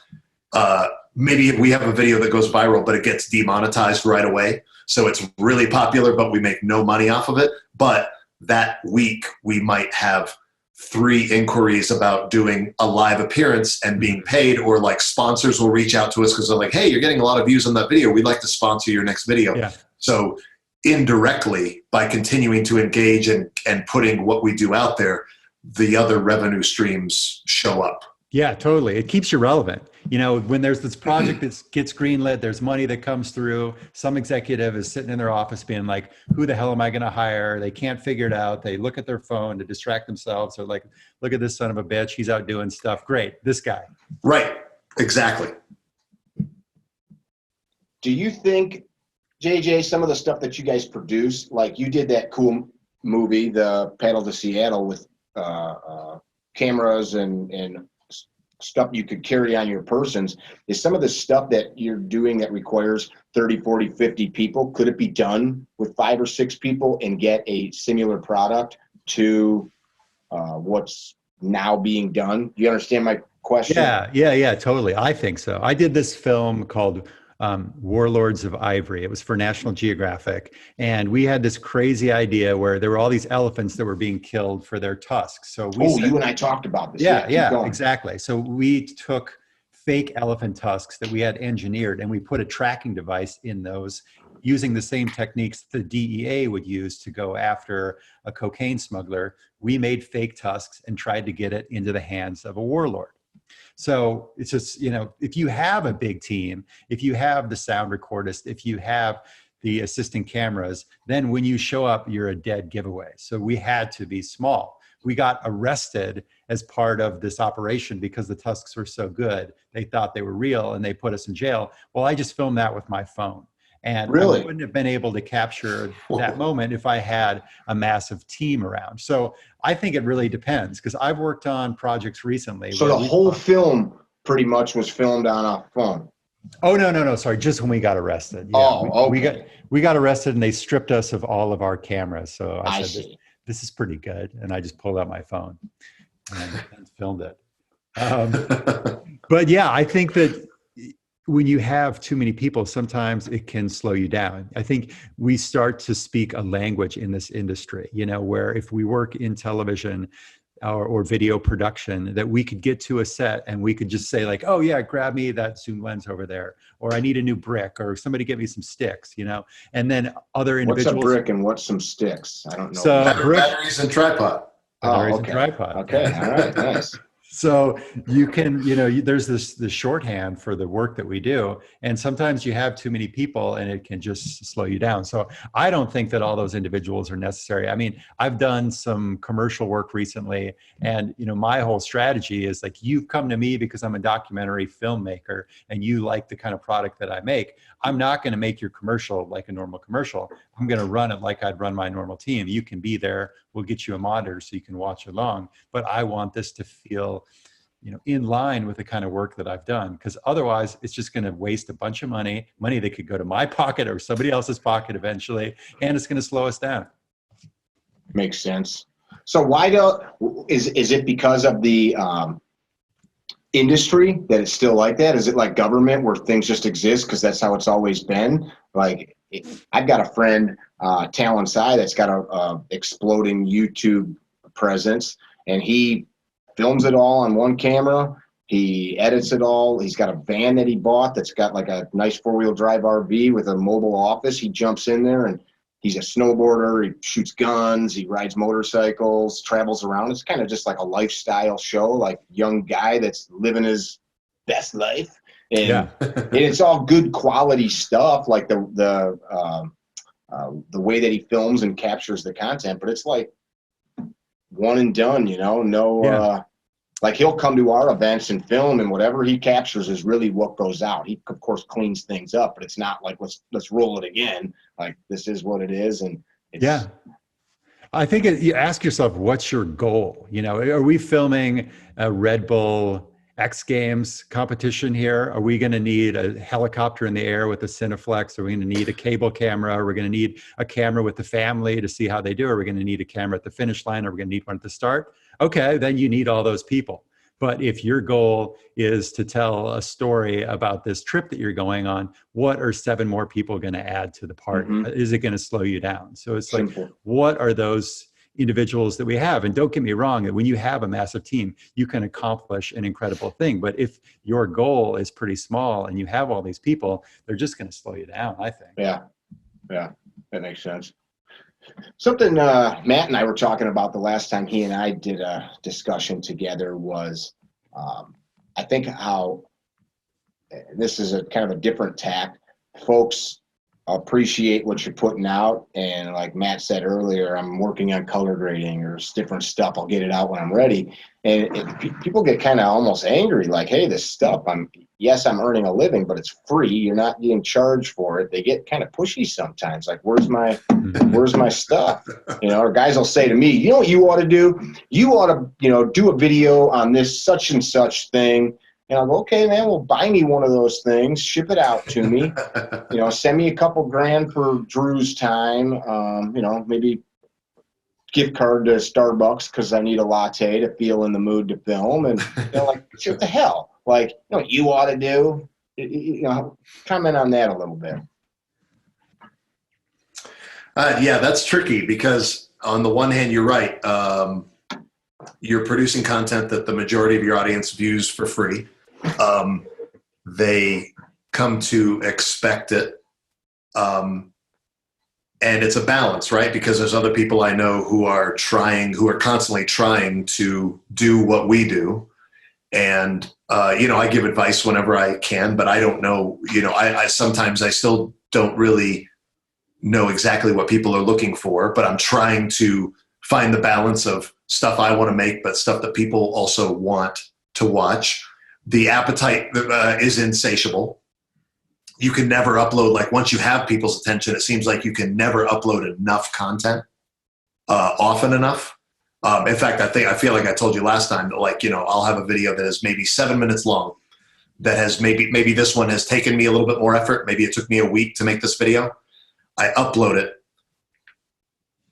Maybe we have a video that goes viral, but it gets demonetized right away. So it's really popular, but we make no money off of it. But that week we might have 3 inquiries about doing a live appearance and being paid, or like sponsors will reach out to us because they're like, hey, you're getting a lot of views on that video. We'd like to sponsor your next video. Yeah. So indirectly, by continuing to engage and putting what we do out there, the other revenue streams show up. Yeah, totally. It keeps you relevant. When there's this project that gets greenlit, there's money that comes through. Some executive is sitting in their office being like, who the hell am I going to hire? They can't figure it out. They look at their phone to distract themselves. They're like, look at this son of a bitch. He's out doing stuff. Great. This guy. Right. Exactly. Do you think, JJ, some of the stuff that you guys produce, like you did that cool movie, the Paddle to Seattle, with cameras and stuff you could carry on your persons, is some of the stuff that you're doing that requires 30, 40, 50 people, could it be done with 5 or 6 people and get a similar product to what's now being done? Do you understand my question? Yeah, totally. I think so. I did this film called Warlords of Ivory. It was for National Geographic. And we had this crazy idea where there were all these elephants that were being killed for their tusks. So you and I talked about this. Yeah, exactly. So we took fake elephant tusks that we had engineered, and we put a tracking device in those using the same techniques the DEA would use to go after a cocaine smuggler. We made fake tusks and tried to get it into the hands of a warlord. So it's just, if you have a big team, if you have the sound recordist, if you have the assistant cameras, then when you show up, you're a dead giveaway. So we had to be small. We got arrested as part of this operation because the tusks were so good. They thought they were real and they put us in jail. Well, I just filmed that with my phone. And really? I wouldn't have been able to capture that moment if I had a massive team around. So I think it really depends, because I've worked on projects recently. So the whole film pretty much was filmed on a phone? Oh, no. Sorry. Just when we got arrested. Yeah, okay. We got arrested and they stripped us of all of our cameras. So I said, see. This is pretty good. And I just pulled out my phone and filmed it. But yeah, I think that when you have too many people, sometimes it can slow you down. I think we start to speak a language in this industry, where if we work in television or video production, that we could get to a set and we could just say like, oh yeah, grab me that zoom lens over there, or I need a new brick, or somebody get me some sticks, and then other individuals. What's a brick and what's some sticks? I don't know. So batteries and tripod. There is a Okay. tripod. Okay. All right. Nice. So you can, there's this shorthand for the work that we do. And sometimes you have too many people and it can just slow you down. So I don't think that all those individuals are necessary. I mean, I've done some commercial work recently, and, my whole strategy is like, you've come to me because I'm a documentary filmmaker and you like the kind of product that I make. I'm not going to make your commercial like a normal commercial. I'm going to run it like I'd run my normal team. You can be there. We'll get you a monitor so you can watch along. But I want this to feel, in line with the kind of work that I've done, because otherwise it's just going to waste a bunch of money that could go to my pocket or somebody else's pocket eventually, and it's going to slow us down. Makes sense. So is it because of the industry that it's still like that? Is it like government where things just exist because that's how it's always been? Like, I've got a friend, Talon Sai, that's got a exploding YouTube presence, and he films it all on one camera. He edits it all. He's got a van that he bought that's got like a nice 4-wheel drive RV with a mobile office. He jumps in there and he's a snowboarder. He shoots guns. He rides motorcycles, travels around. It's kind of just like a lifestyle show, like young guy that's living his best life. And, and it's all good quality stuff, like the way that he films and captures the content. But it's like one and done, like he'll come to our events and film, and whatever he captures is really what goes out. He of course cleans things up, but it's not like let's roll it again. Like, this is what it is. And it's, I think you ask yourself, what's your goal? Are we filming a Red Bull X Games competition here? Are we going to need a helicopter in the air with a Cineflex? Are we going to need a cable camera? Are we going to need a camera with the family to see how they do? Are we going to need a camera at the finish line? Are we going to need one at the start? Okay, then you need all those people. But if your goal is to tell a story about this trip that you're going on, what are 7 more people going to add to the party? Mm-hmm. Is it going to slow you down? So it's simple. Like, what are those individuals that we have? And don't get me wrong, that when you have a massive team, you can accomplish an incredible thing. But if your goal is pretty small and you have all these people, they're just going to slow you down, I think. Yeah, that makes sense. Something Matt and I were talking about the last time he and I did a discussion together was, I think how this is a kind of a different tack. Folks appreciate what you're putting out, and like Matt said earlier, I'm working on color grading or different stuff. I'll get it out when I'm ready. And people get kind of almost angry, like, hey, this stuff, I'm earning a living, but it's free. You're not getting charged for it. They get kind of pushy sometimes, like, where's my stuff? Or guys will say to me, you know what you ought to do? You ought to, do a video on this such and such thing. And I'll go, okay, man, well, buy me one of those things, ship it out to me, send me a couple grand for Drew's time, maybe gift card to Starbucks because I need a latte to feel in the mood to film. And, like, what the hell? Like, what you ought to do? Comment on that a little bit. Yeah, that's tricky because on the one hand, you're right. You're producing content that the majority of your audience views for free. They come to expect it. And it's a balance, right? Because there's other people I know who are constantly trying to do what we do. And, I give advice whenever I can, but I don't know, I sometimes I still don't really know exactly what people are looking for, but I'm trying to find the balance of stuff I want to make, but stuff that people also want to watch. The appetite is insatiable. You can never upload, like, once you have people's attention, it seems like you can never upload enough content often enough. In fact, I feel like I told you last time that, like, I'll have a video that is maybe 7 minutes long that has maybe this one has taken me a little bit more effort. Maybe it took me a week to make this video. I upload it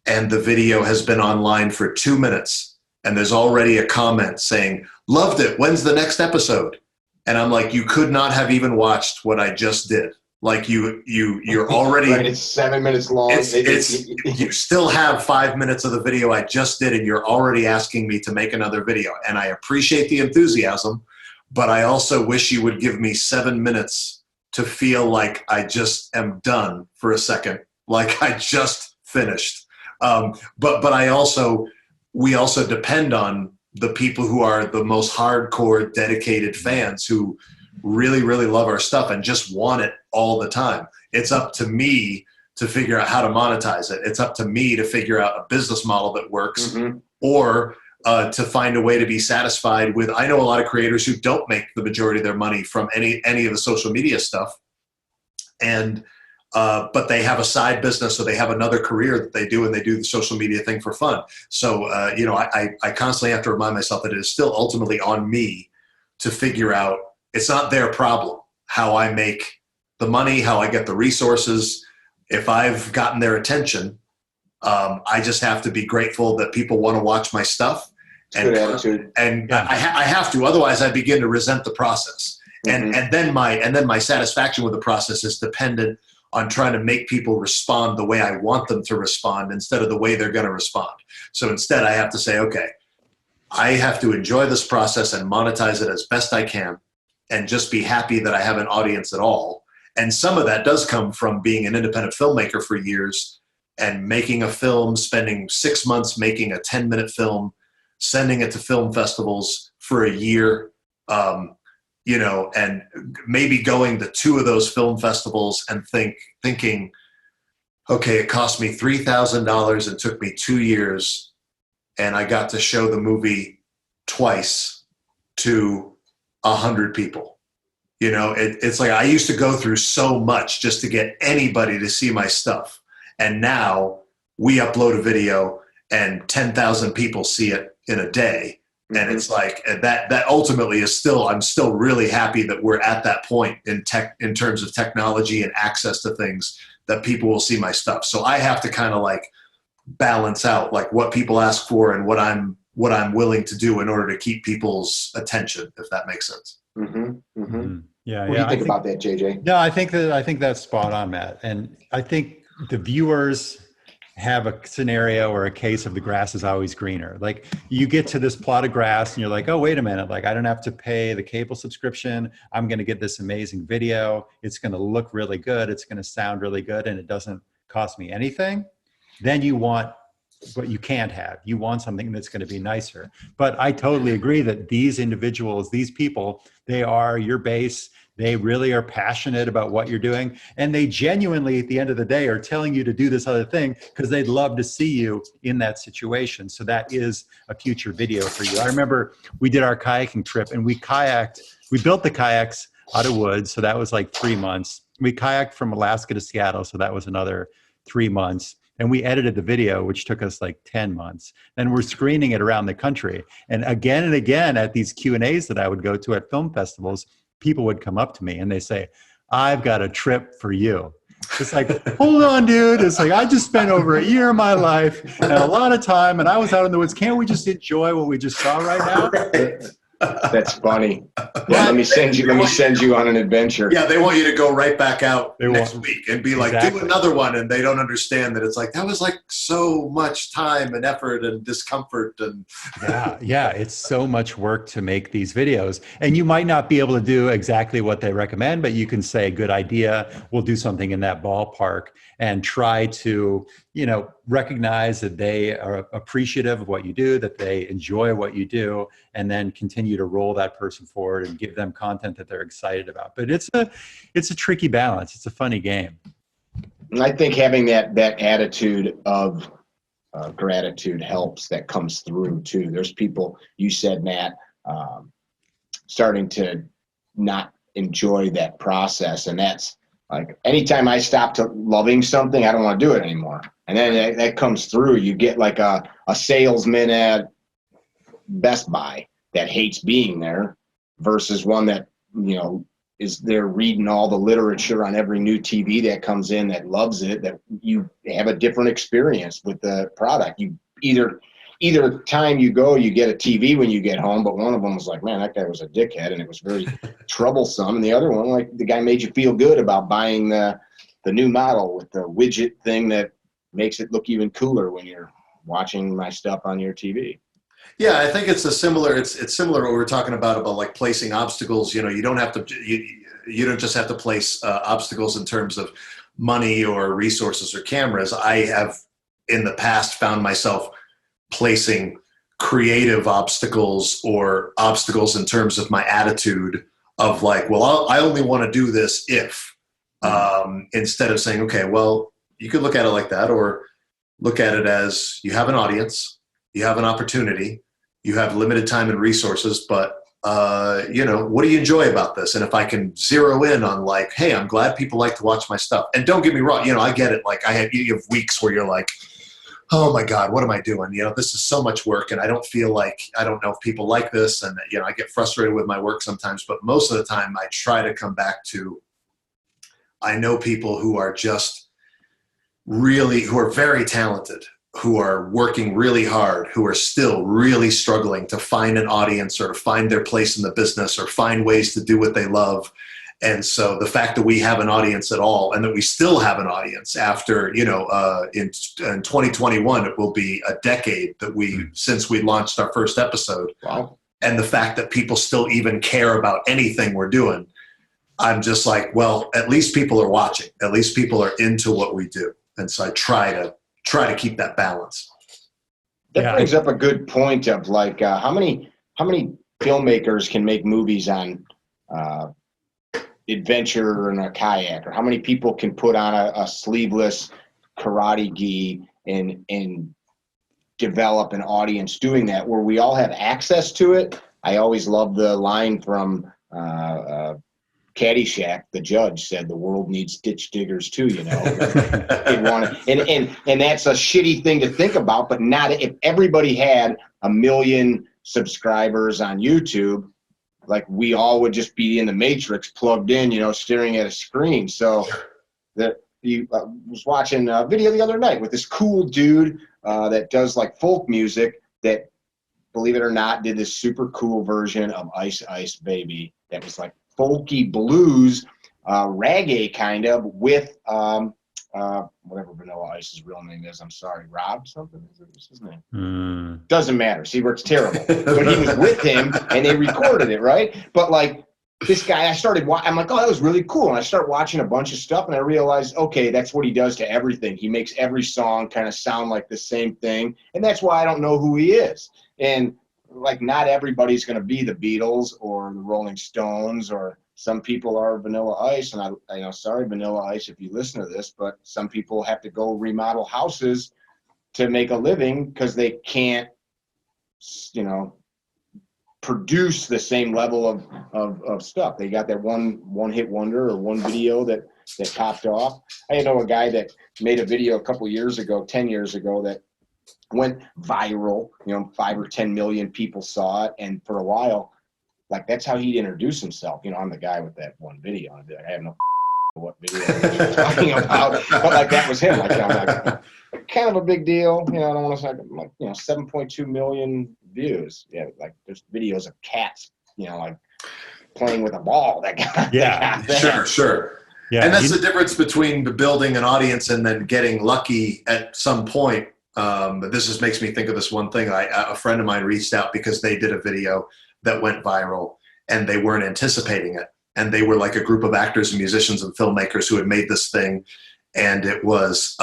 and the video has been online for 2 minutes and there's already a comment saying, loved it, when's the next episode? And I'm like, you could not have even watched what I just did. Like, you're already right, it's 7 minutes long. You still have 5 minutes of the video I just did, and you're already asking me to make another video. And I appreciate the enthusiasm, but I also wish you would give me 7 minutes to feel like I just am done for a second, like I just finished. But I also we also depend on the people who are the most hardcore, dedicated fans who really, really love our stuff and just want it all the time. It's up to me to figure out how to monetize it. It's up to me to figure out a business model that works, or to find a way to be satisfied with. I know a lot of creators who don't make the majority of their money from any of the social media stuff, and but they have a side business, or they have another career that they do, and they do the social media thing for fun. So you know, I constantly have to remind myself that it is still ultimately on me to figure out. It's not their problem how I make the money, how I get the resources. If I've gotten their attention, I just have to be grateful that people want to watch my stuff. And I have to, otherwise I begin to resent the process. And then my satisfaction with the process is dependent on trying to make people respond the way I want them to respond instead of the way they're going to respond. So instead I have to say, okay, I have to enjoy this process and monetize it as best I can, and just be happy that I have an audience at all. And some of that does come from being an independent filmmaker for years and making a film, spending 6 months making a 10-minute film, sending it to film festivals for a year, you know, and maybe going to 2 of those film festivals and thinking, okay, it cost me $3,000 and took me 2 years, and I got to show the movie twice to 100 people. You know, it's like I used to go through so much just to get anybody to see my stuff. And now we upload a video and 10,000 people see it in a day. And it's like that ultimately is still, I'm still really happy that we're at that point in terms of technology and access to things that people will see my stuff. So I have to kind of like balance out like what people ask for and what I'm willing to do in order to keep people's attention, if that makes sense. Yeah. What do you think about that, JJ? No, I think that's spot on, Matt. And I think the viewers have a scenario or a case of the grass is always greener. Like you get to this plot of grass and you're like, oh, wait a minute. Like I don't have to pay the cable subscription. I'm going to get this amazing video. It's going to look really good. It's going to sound really good. And it doesn't cost me anything. Then you want what you can't have. You want something that's going to be nicer. But I totally agree that these individuals, these people, they are your base. They really are passionate about what you're doing. And they genuinely, at the end of the day, are telling you to do this other thing because they'd love to see you in that situation. So that is a future video for you. I remember we did our kayaking trip and we built the kayaks out of wood. So that was like 3 months. We kayaked from Alaska to Seattle. So that was another 3 months. And we edited the video, which took us like 10 months. Then we're screening it around the country. And again, at these Q&As that I would go to at film festivals, people would come up to me and they say, I've got a trip for you. It's like, hold on, dude. It's like, I just spent over a year of my life and a lot of time, and I was out in the woods. Can't we just enjoy what we just saw right now? Right. That's funny. Yeah, let me send you on an adventure. Yeah, they want you to go right back out next week and be like, do another one. And they don't understand that it's like, that was like so much time and effort and discomfort. And yeah, it's so much work to make these videos. And you might not be able to do exactly what they recommend, but you can say, good idea. We'll do something in that ballpark and try to, you know, recognize that they are appreciative of what you do, that they enjoy what you do, and then continue to roll that person forward and give them content that they're excited about. But it's a tricky balance. It's a funny game. And I think having that attitude of gratitude helps. That comes through too. There's people, you said, Matt, starting to not enjoy that process, and that's like anytime I stop to loving something, I don't want to do it anymore. And then that comes through. You get like a salesman at Best Buy that hates being there versus one that, you know, is there reading all the literature on every new TV that comes in, that loves it, that you have a different experience with the product. You either time you go, you get a TV when you get home, but one of them was like, man, that guy was a dickhead and it was very troublesome. And the other one, like, the guy made you feel good about buying the new model with the widget thing that makes it look even cooler when you're watching my stuff on your TV. Yeah, I think it's similar to what we're talking about like placing obstacles. You know, you don't have to, you don't just have to place obstacles in terms of money or resources or cameras. I have in the past found myself placing creative obstacles or obstacles in terms of my attitude of like, well, I only want to do this if, instead of saying, okay, well, you could look at it like that, or look at it as you have an audience, you have an opportunity, you have limited time and resources, but what do you enjoy about this? And if I can zero in on like, hey, I'm glad people like to watch my stuff. And don't get me wrong, I get it. Like you have weeks where you're like, oh my God, what am I doing? This is so much work and I don't feel like, I don't know if people like this. And, I get frustrated with my work sometimes, but most of the time I try to come back to, I know people who are just who are very talented, who are working really hard, who are still really struggling to find an audience or to find their place in the business or find ways to do what they love. And so the fact that we have an audience at all and that we still have an audience after, in 2021, it will be a decade that since we launched our first episode. Wow. And the fact that people still even care about anything we're doing, I'm just like, well, at least people are watching. At least people are into what we do. And so I try to keep that balance. That brings up a good point of like, how many filmmakers can make movies on adventure in a kayak, or how many people can put on a sleeveless karate gi and develop an audience doing that, where we all have access to it. I always love the line from Caddyshack. The judge said the world needs ditch diggers too, and that's a shitty thing to think about, but not if everybody had 1 million subscribers on YouTube, like we all would just be in the matrix plugged in, staring at a screen. So that was watching a video the other night with this cool dude that does like folk music that, believe it or not, did this super cool version of Ice Ice Baby that was like folky blues, reggae kind of, with whatever Vanilla Ice's real name is. I'm sorry, Rob something? What's his name? Doesn't matter. See, where it's terrible. But he was with him, and they recorded it, right? But like this guy, I'm like, oh, that was really cool. And I start watching a bunch of stuff, and I realized, okay, that's what he does to everything. He makes every song kind of sound like the same thing, and that's why I don't know who he is. And like, not everybody's going to be the Beatles or the Rolling Stones, or some people are Vanilla Ice. And I sorry, Vanilla Ice, if you listen to this, but some people have to go remodel houses to make a living because they can't, produce the same level of stuff. They got that one hit wonder or one video that popped off. I know a guy that made a video a couple years ago, 10 years ago, that went viral. 5 or 10 million people saw it, and for a while, like, that's how he'd introduce himself. I'm the guy with that one video. I'd be like, I have no what video you're talking about, but like, that was him. Like, I'm like, kind of a big deal. I don't want to say, like, 7.2 million views. Yeah, like, there's videos of cats, like playing with a ball. That guy. Yeah, sure. Yeah, and that's the difference between building an audience and then getting lucky at some point. But this just makes me think of this one thing. A friend of mine reached out because they did a video that went viral and they weren't anticipating it. And they were like a group of actors and musicians and filmmakers who had made this thing. And it was,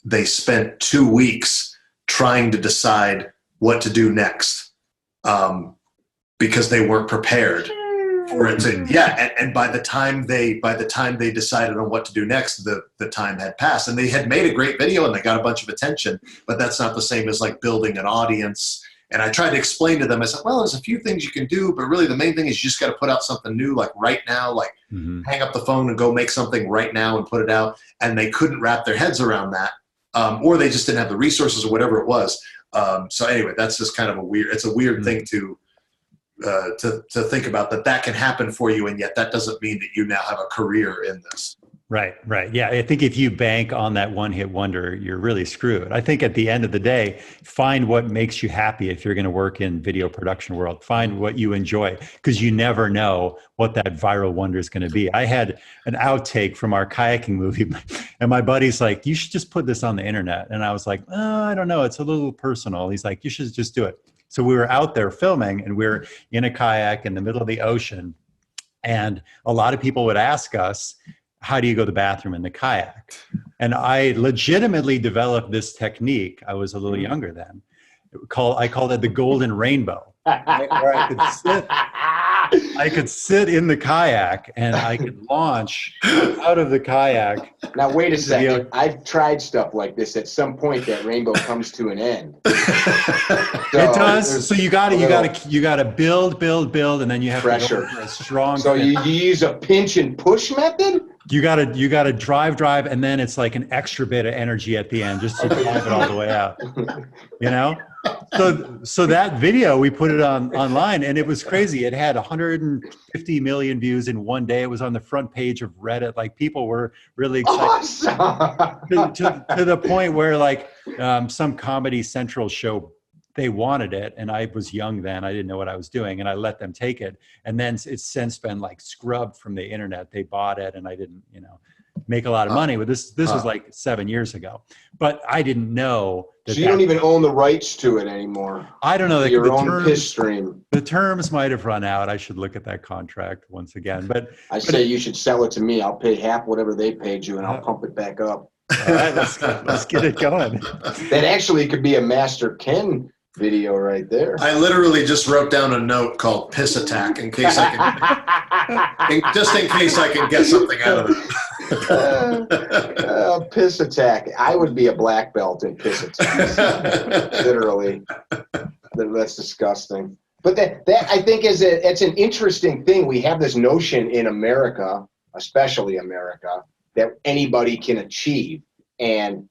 they spent 2 weeks trying to decide what to do next, because they weren't prepared for it to, and by the time they decided on what to do next, the time had passed. And they had made a great video and they got a bunch of attention, but that's not the same as like building an audience. And I tried to explain to them, I said, well, there's a few things you can do, but really the main thing is you just got to put out something new, like right now, like hang up the phone and go make something right now and put it out. And they couldn't wrap their heads around that, or they just didn't have the resources or whatever it was. So anyway, that's just kind of a weird thing to think about, that can happen for you, and yet that doesn't mean that you now have a career in this. Right. Yeah, I think if you bank on that one-hit wonder, you're really screwed. I think at the end of the day, find what makes you happy if you're going to work in video production world. Find what you enjoy, because you never know what that viral wonder is going to be. I had an outtake from our kayaking movie, and my buddy's like, you should just put this on the internet. And I was like, oh, I don't know, it's a little personal. He's like, you should just do it. So we were out there filming, and we were in a kayak in the middle of the ocean. And a lot of people would ask us, how do you go to the bathroom in the kayak? And I legitimately developed this technique. I was a little younger then. I called it the Golden Rainbow, right? Where I could sit in the kayak and I could launch out of the kayak. Now wait a second. I've tried stuff like this. At some point, that rainbow comes to an end. It does. So you got to build, and then you have pressure. to go for a strong. So you use a pinch and push method. You got to drive, and then it's like an extra bit of energy at the end just to drive it all the way out. You know. So that video, we put it online, and it was crazy. It had 150 million views in one day. It was on the front page of Reddit. Like, people were really excited. Awesome. to the point where, like, some Comedy Central show, they wanted it, and I was young then. I didn't know what I was doing, and I let them take it. And then it's since been like scrubbed from the internet. They bought it, and I didn't, make a lot of money. But this was like 7 years ago. But I didn't know. So you don't even own the rights to it anymore. I don't know. Your own piss stream. The terms might have run out. I should look at that contract once again. But I say you should sell it to me. I'll pay half whatever they paid you, and I'll pump it back up. All right, let's get it going. That actually could be a Master Ken video right there. I literally just wrote down a note called "Piss Attack" in case I can get something out of it. Piss attack. I would be a black belt in piss attacks. Literally. That's disgusting. But that I think it's an interesting thing. We have this notion in America, especially America, that anybody can achieve. And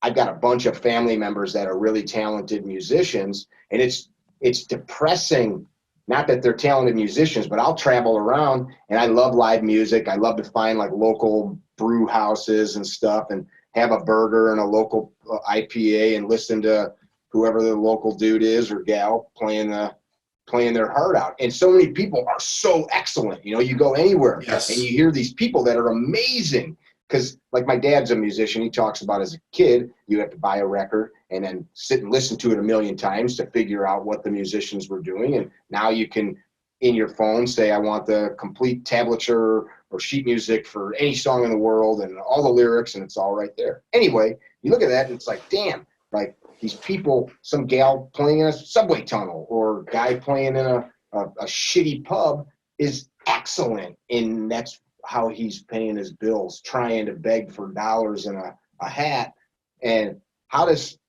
I've got a bunch of family members that are really talented musicians, and it's depressing. Not that they're talented musicians, but I'll travel around, and I love live music. I love to find like local brew houses and stuff, and have a burger and a local IPA, and listen to whoever the local dude is or gal playing their heart out. And so many people are so excellent. You go anywhere, yes, and you hear these people that are amazing. Because, like, my dad's a musician. He talks about, as a kid, you have to buy a record and then sit and listen to it a million times to figure out what the musicians were doing. And now you can, in your phone, say, I want the complete tablature or sheet music for any song in the world and all the lyrics, and it's all right there. Anyway, you look at that, and it's like, damn, like, these people, some gal playing in a subway tunnel or guy playing in a shitty pub is excellent, and that's how he's paying his bills, trying to beg for dollars in a hat. And how does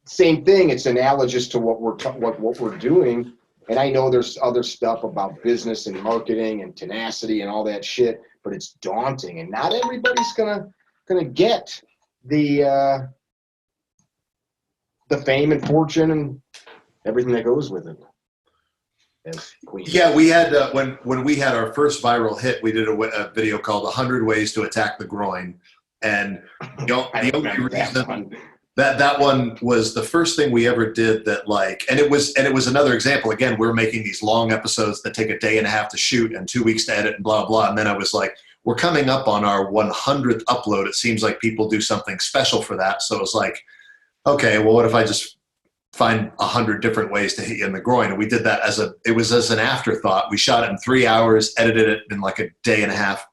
same thing? It's analogous to what we're doing. And I know there's other stuff about business and marketing and tenacity and all that shit, but it's daunting, and not everybody's gonna get the fame and fortune and everything that goes with it. Yeah, we had when we had our first viral hit, we did a video called 100 Ways to Attack the Groin, and the only reason that one was the first thing we ever did that, like, and it was another example. Again, we're making these long episodes that take a day and a half to shoot and 2 weeks to edit and blah blah. And then I was like, we're coming up on our 100th upload. It seems like people do something special for that. So it's like, okay, well, what if I just find 100 different ways to hit you in the groin? And we did that as an afterthought. We shot it in 3 hours, edited it in like a day and a half,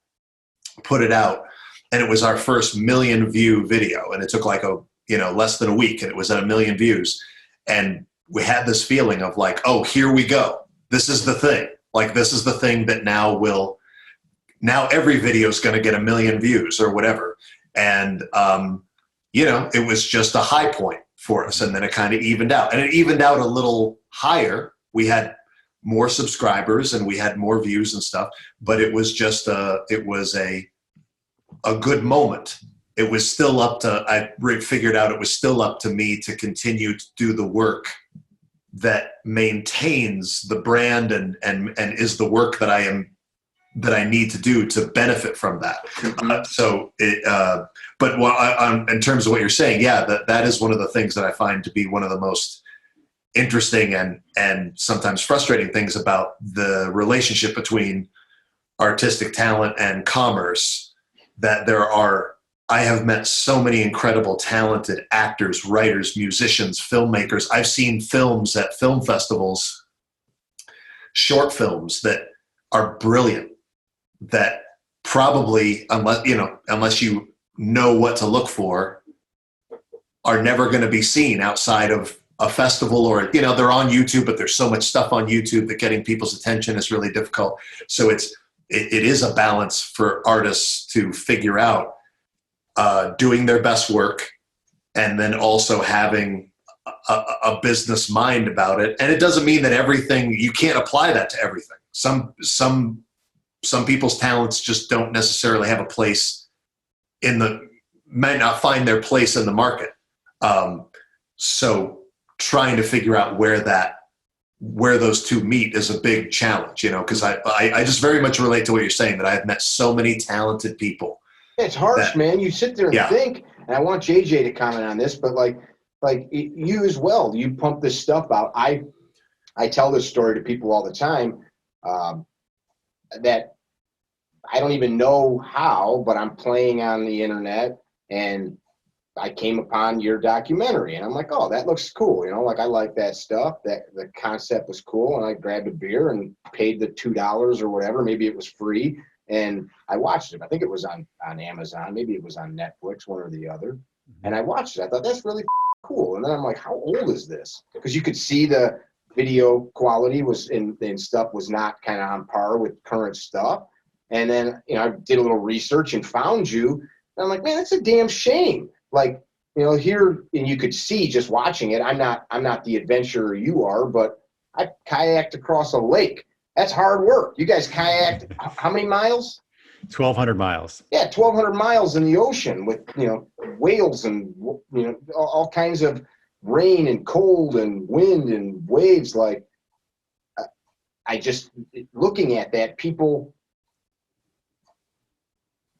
put it out, and it was our first 1 million view video. And it took like less than a week, and it was at 1 million views. And we had this feeling of like, oh, here we go. This is the thing. Like, this is the thing that now every video is going to get 1 million views or whatever. And, it was just a high point for us, and then it kind of evened out, and it evened out a little higher. We had more subscribers and we had more views and stuff, but it was just a good moment. It was still I figured out it was still up to me to continue to do the work that maintains the brand and is the work that I need to do to benefit from that. But in terms of what you're saying, yeah, that is one of the things that I find to be one of the most interesting and sometimes frustrating things about the relationship between artistic talent and commerce, that I have met so many incredible, talented actors, writers, musicians, filmmakers. I've seen films at film festivals, short films that are brilliant, that probably, unless you know what to look for, are never going to be seen outside of a festival, or, you know, they're on YouTube, but there's so much stuff on YouTube that getting people's attention is really difficult. So it is a balance for artists to figure out, doing their best work and then also having a business mind about it. And it doesn't mean that you can't apply that to everything. Some people's talents just don't necessarily have a place might not find their place in the market. So trying to figure out where those two meet is a big challenge, you know, because I just very much relate to what you're saying, that I've met so many talented people. It's harsh, man. You sit there and think, and I want JJ to comment on this, but like you as well, you pump this stuff out. I tell this story to people all the time, that I don't even know how, but I'm playing on the internet and I came upon your documentary and I'm like, oh, that looks cool. You know, like I like that stuff, that the concept was cool. And I grabbed a beer and paid the $2 or whatever. Maybe it was free. And I watched it. I think it was on Amazon. Maybe it was on Netflix, one or the other. And I watched it. I thought, that's really cool. And then I'm like, how old is this? Because you could see the video quality and stuff was not kind of on par with current stuff. And then, you know, I did a little research and found you. And I'm like, man, that's a damn shame. Like, you know, here, and you could see just watching it, I'm not the adventurer you are, but I kayaked across a lake. That's hard work. You guys kayaked how many miles? 1,200 miles. Yeah, 1,200 miles in the ocean with, you know, whales and, you know, all kinds of rain and cold and wind and waves. Like, I just, looking at that, people,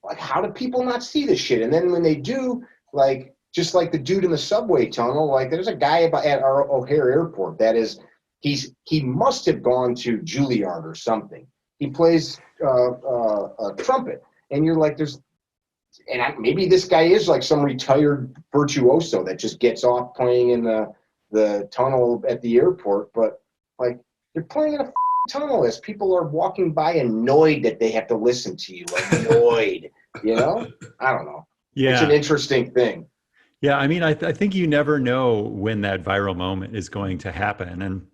like, how do people not see this shit? And then when they do, like, just like the dude in the subway tunnel, like there's a guy at our O'Hare airport that is, he must have gone to Juilliard or something. He plays a trumpet, and you're like, maybe this guy is like some retired virtuoso that just gets off playing in the tunnel at the airport. But like, you're playing in a tunnel as people are walking by, annoyed that they have to listen to you, annoyed. You know, I don't know. Yeah, it's an interesting thing. Yeah, I mean, I think you never know when that viral moment is going to happen, and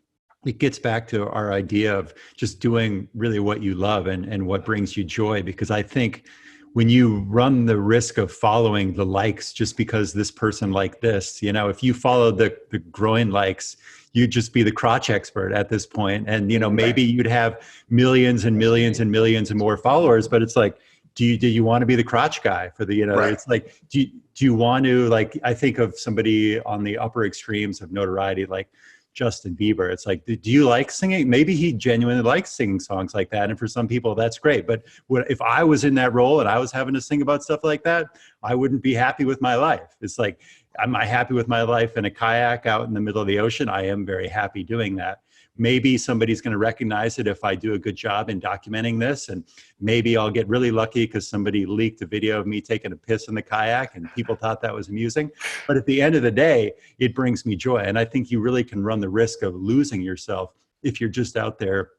it gets back to our idea of just doing really what you love and what brings you joy. Because I think when you run the risk of following the likes just because this person liked this, you know, if you follow the groin likes, you'd just be the crotch expert at this point. And, you know, maybe you'd have millions and millions and millions and more followers, but it's like, do you want to be the crotch guy for the, you know, It's like, do you want to, like, I think of somebody on the upper extremes of notoriety, like Justin Bieber. It's like, do you like singing? Maybe he genuinely likes singing songs like that. And for some people, that's great. But if I was in that role and I was having to sing about stuff like that, I wouldn't be happy with my life. It's like, am I happy with my life in a kayak out in the middle of the ocean? I am very happy doing that. Maybe somebody's going to recognize it if I do a good job in documenting this. And maybe I'll get really lucky because somebody leaked a video of me taking a piss in the kayak and people thought that was amusing. But at the end of the day, it brings me joy. And I think you really can run the risk of losing yourself if you're just out there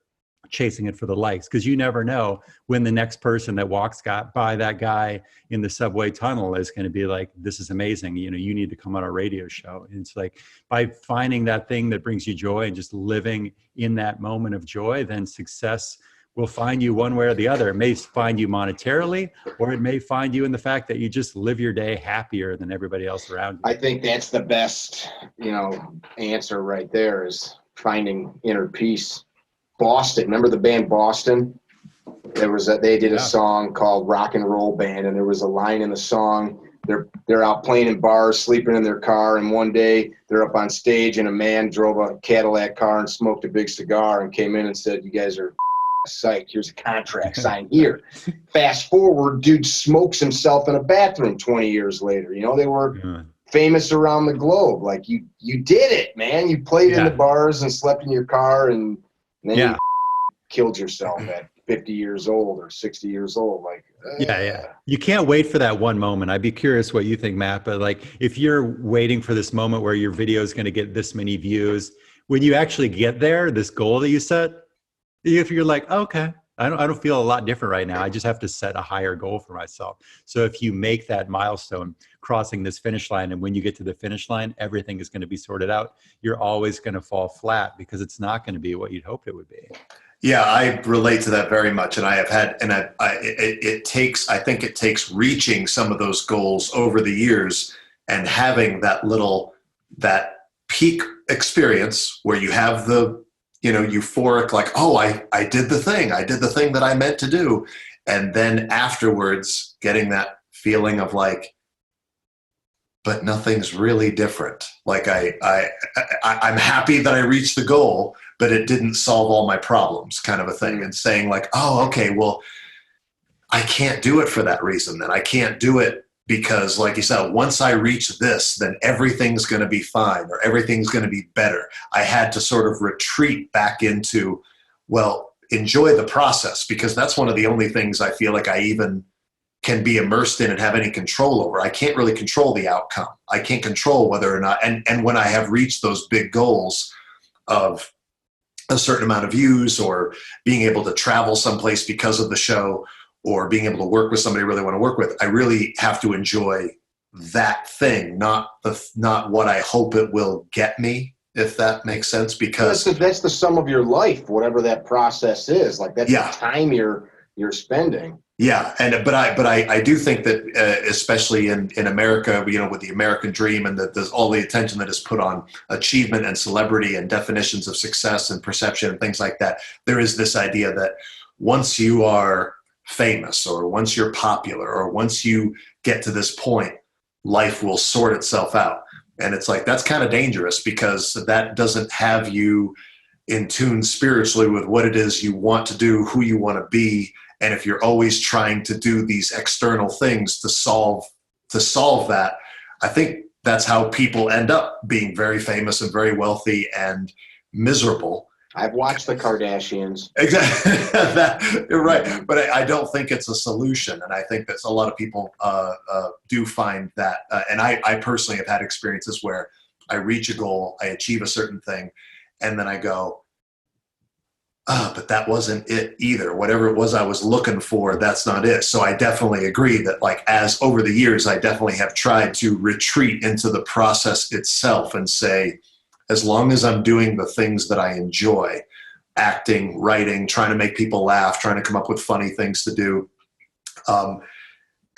chasing it for the likes, because you never know when the next person that walks by that guy in the subway tunnel is going to be like, this is amazing, you know, you need to come on our radio show. And it's like, by finding that thing that brings you joy and just living in that moment of joy, then success will find you one way or the other. It may find you monetarily, or it may find you in the fact that you just live your day happier than everybody else around you. I think that's the best, you know, answer right there, is finding inner peace. Boston, remember the band Boston? They did a song called Rock and Roll Band, and there was a line in the song, they're out playing in bars, sleeping in their car, and one day they're up on stage and a man drove a Cadillac car and smoked a big cigar and came in and said, you guys are psych, here's a contract, sign here. Fast forward, dude smokes himself in a bathroom 20 years later. You know, they were famous around the globe. Like, you did it, man. You played in the bars and slept in your car, and then you killed yourself at 50 years old or 60 years old. Like, you can't wait for that one moment. I'd be curious what you think, Matt, but like, if you're waiting for this moment where your video is going to get this many views, when you actually get there, this goal that you set, if you're like, okay, I don't feel a lot different right now. I just have to set a higher goal for myself. So if you make that milestone, crossing this finish line, and when you get to the finish line, everything is going to be sorted out, you're always going to fall flat because it's not going to be what you'd hoped it would be. Yeah, I relate to that very much, and I have had, and it takes, I think it takes reaching some of those goals over the years and having that peak experience where you have the, euphoric, like, oh, I did the thing that I meant to do, and then afterwards getting that feeling of like, but nothing's really different. Like I'm happy that I reached the goal, but it didn't solve all my problems, kind of a thing. And saying like, oh, okay, well, I can't do it for that reason. Then I can't do it because, like you said, once I reach this, then everything's going to be fine or everything's going to be better. I had to sort of retreat back into, well, enjoy the process, because that's one of the only things I feel like I even can be immersed in and have any control over. I can't really control the outcome. I can't control whether or not, and when I have reached those big goals of a certain amount of views or being able to travel someplace because of the show or being able to work with somebody I really want to work with, I really have to enjoy that thing, not what I hope it will get me, if that makes sense. Because that's the sum of your life, whatever that process is. Like that's yeah. the time you're spending. Yeah, but I do think that especially in America, with the American dream and that there's all the attention that is put on achievement and celebrity and definitions of success and perception and things like that, there is this idea that once you are famous or once you're popular or once you get to this point, life will sort itself out. And it's like, that's kind of dangerous, because that doesn't have you in tune spiritually with what it is you want to do, who you want to be. And if you're always trying to do these external things to solve that, I think that's how people end up being very famous and very wealthy and miserable. I've watched the Kardashians. Exactly. You're right. But I don't think it's a solution. And I think that a lot of people do find that. And I personally have had experiences where I reach a goal, I achieve a certain thing, and then I go, but that wasn't it either. Whatever it was I was looking for, that's not it. So I definitely agree that, like, as over the years, I definitely have tried to retreat into the process itself and say, as long as I'm doing the things that I enjoy, acting, writing, trying to make people laugh, trying to come up with funny things to do,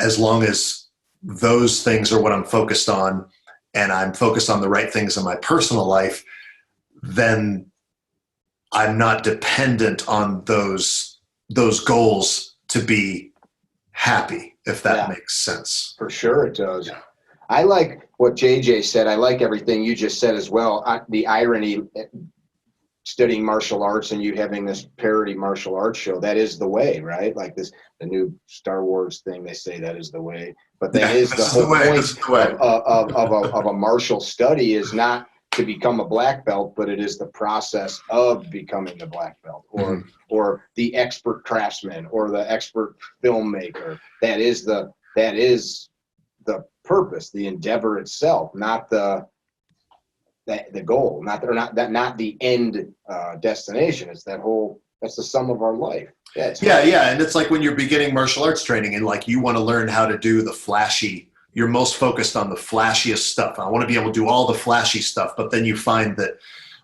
as long as those things are what I'm focused on and I'm focused on the right things in my personal life, then I'm not dependent on those goals to be happy, if that makes sense. For sure it does. Yeah. I like what JJ said. I like everything you just said as well. The irony, studying martial arts and you having this parody martial arts show, that is the way, right? Like the new Star Wars thing, they say that is the way. But that is the whole point of a martial study, is not to become a black belt, but it is the process of becoming the black belt, or the expert craftsman or the expert filmmaker. That is the purpose, the endeavor itself, not the goal, not the end destination. It's that's the sum of our life. Yeah, and it's like when you're beginning martial arts training and like you want to learn how to do the flashy, you're most focused on the flashiest stuff. I want to be able to do all the flashy stuff, but then you find that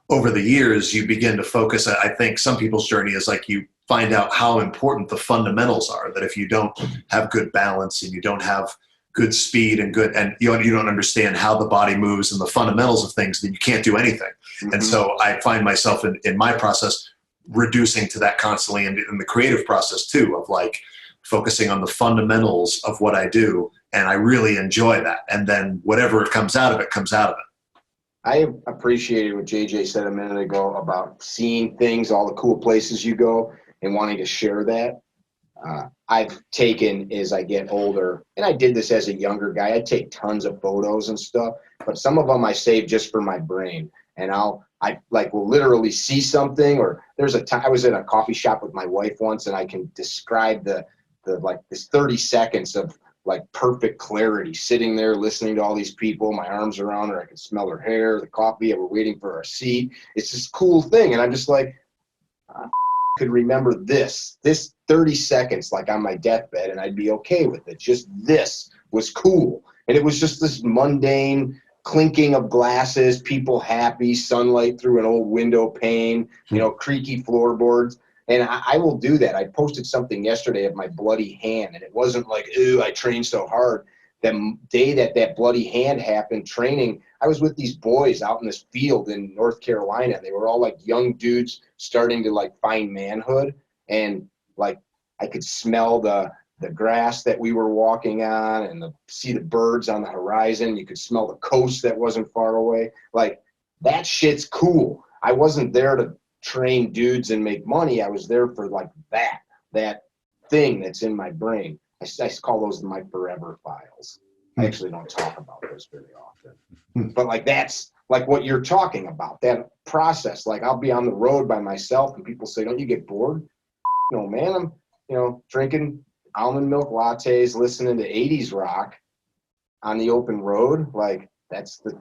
over the years you begin to focus. I think some people's journey is like you find out how important the fundamentals are, that if you don't have good balance and you don't have good speed and you don't understand how the body moves and the fundamentals of things, then you can't do anything. Mm-hmm. And so I find myself in my process reducing to that constantly in the creative process too, of like focusing on the fundamentals of what I do. And I really enjoy that. And then whatever it comes out of it, comes out of it. I appreciated what JJ said a minute ago about seeing things, all the cool places you go, and wanting to share that. I've taken, as I get older, and I did this as a younger guy, I take tons of photos and stuff, but some of them I save just for my brain. And I will literally see something, or there's a time I was in a coffee shop with my wife once, and I can describe this 30 seconds of like perfect clarity, sitting there listening to all these people, my arms around her, I can smell her hair, the coffee, and we're waiting for our seat. It's this cool thing. And I'm just like, could remember this 30 seconds, like on my deathbed, and I'd be okay with it. Just this was cool. And it was just this mundane clinking of glasses, people happy, sunlight through an old window pane, you know, creaky floorboards. And I will do that. I posted something yesterday of my bloody hand, and it wasn't like, ooh, I trained so hard. The day that bloody hand happened training, I was with these boys out in this field in North Carolina. They were all like young dudes starting to like find manhood. And like I could smell the grass that we were walking on and see the birds on the horizon. You could smell the coast that wasn't far away. Like that shit's cool. I wasn't there to train dudes and make money. I was there for like that thing that's in my brain. I call those my forever files. I actually don't talk about those very often. But like that's like what you're talking about, that process. Like I'll be on the road by myself and people say, don't you get bored? No, man, I'm, you know, drinking almond milk lattes, listening to 80s rock on the open road. Like that's the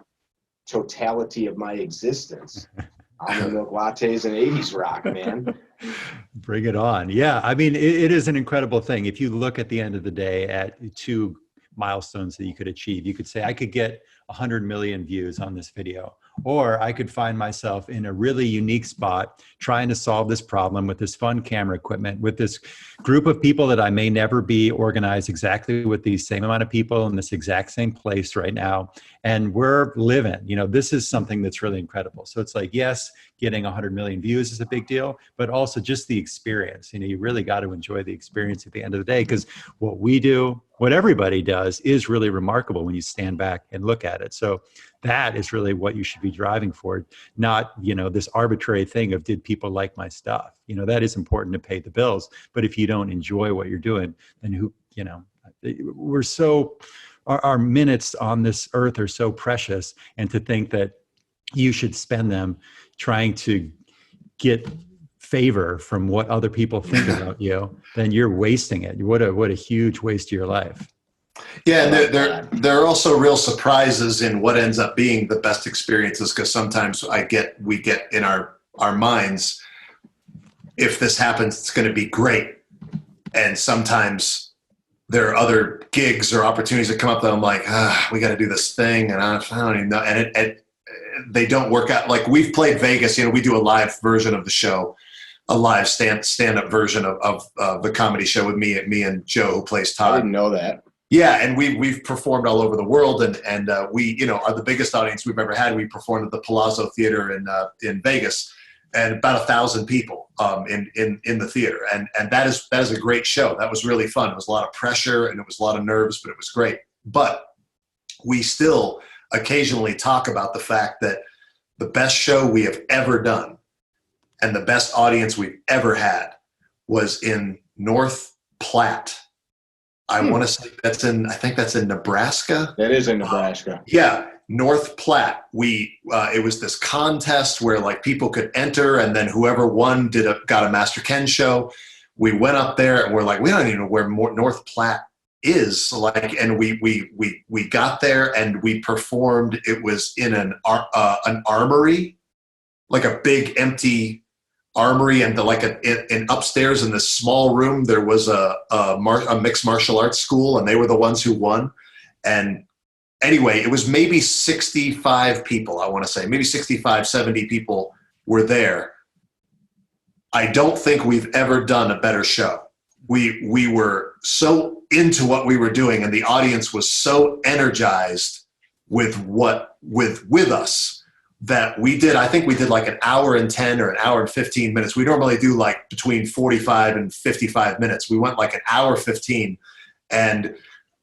totality of my existence. Almond milk lattes and 80s rock, man. Bring it on. Yeah. I mean, it is an incredible thing. If you look at the end of the day at 2 milestones that you could achieve, you could say, I could get 100 million views on this video, or I could find myself in a really unique spot trying to solve this problem with this fun camera equipment, with this group of people that I may never be organized exactly with the same amount of people in this exact same place right now. And we're living, you know, this is something that's really incredible. So it's like, yes, getting 100 million views is a big deal, but also just the experience. You know, you really got to enjoy the experience at the end of the day, because what we do, what everybody does, is really remarkable when you stand back and look at it. So that is really what you should be driving for, not, you know, this arbitrary thing of, did people like my stuff? You know, that is important to pay the bills, but if you don't enjoy what you're doing, then who, you know, we're so, our minutes on this earth are so precious, and to think that you should spend them trying to get favor from what other people think about you, then you're wasting it. What a huge waste of your life. Yeah, and there are also real surprises in what ends up being the best experiences, because sometimes we get in our minds, if this happens, it's going to be great. And sometimes there are other gigs or opportunities that come up that I'm like, we got to do this thing, and I don't even know. And they don't work out. Like we've played Vegas, you know, we do a live version of the show, a live stand-up version of the comedy show with me and Joe, who plays Todd. I didn't know that. Yeah, and we've performed all over the world, and we, you know, are the biggest audience we've ever had. We performed at the Palazzo Theater in Vegas, and about 1,000 people in the theater, and that is a great show. That was really fun. It was a lot of pressure and it was a lot of nerves, but it was great. But we still occasionally talk about the fact that the best show we have ever done and the best audience we've ever had was in North Platte. I want to say I think that's in Nebraska. That is in Nebraska. Yeah, North Platte. It was this contest where like people could enter, and then whoever won got a Master Ken show. We went up there and we're like, we don't even know where North Platte is. Like, and we got there and we performed. It was in an armory, like a big empty armory, and in upstairs in this small room there was a mixed martial arts school, and they were the ones who won. And anyway, it was maybe 65 people, I want to say, maybe 65, 70 people were there. I don't think we've ever done a better show. We were so into what we were doing, and the audience was so energized with us, that I think we did like an hour and 10 or an hour and 15 minutes. We normally do like between 45 and 55 minutes. We went like an hour 15, and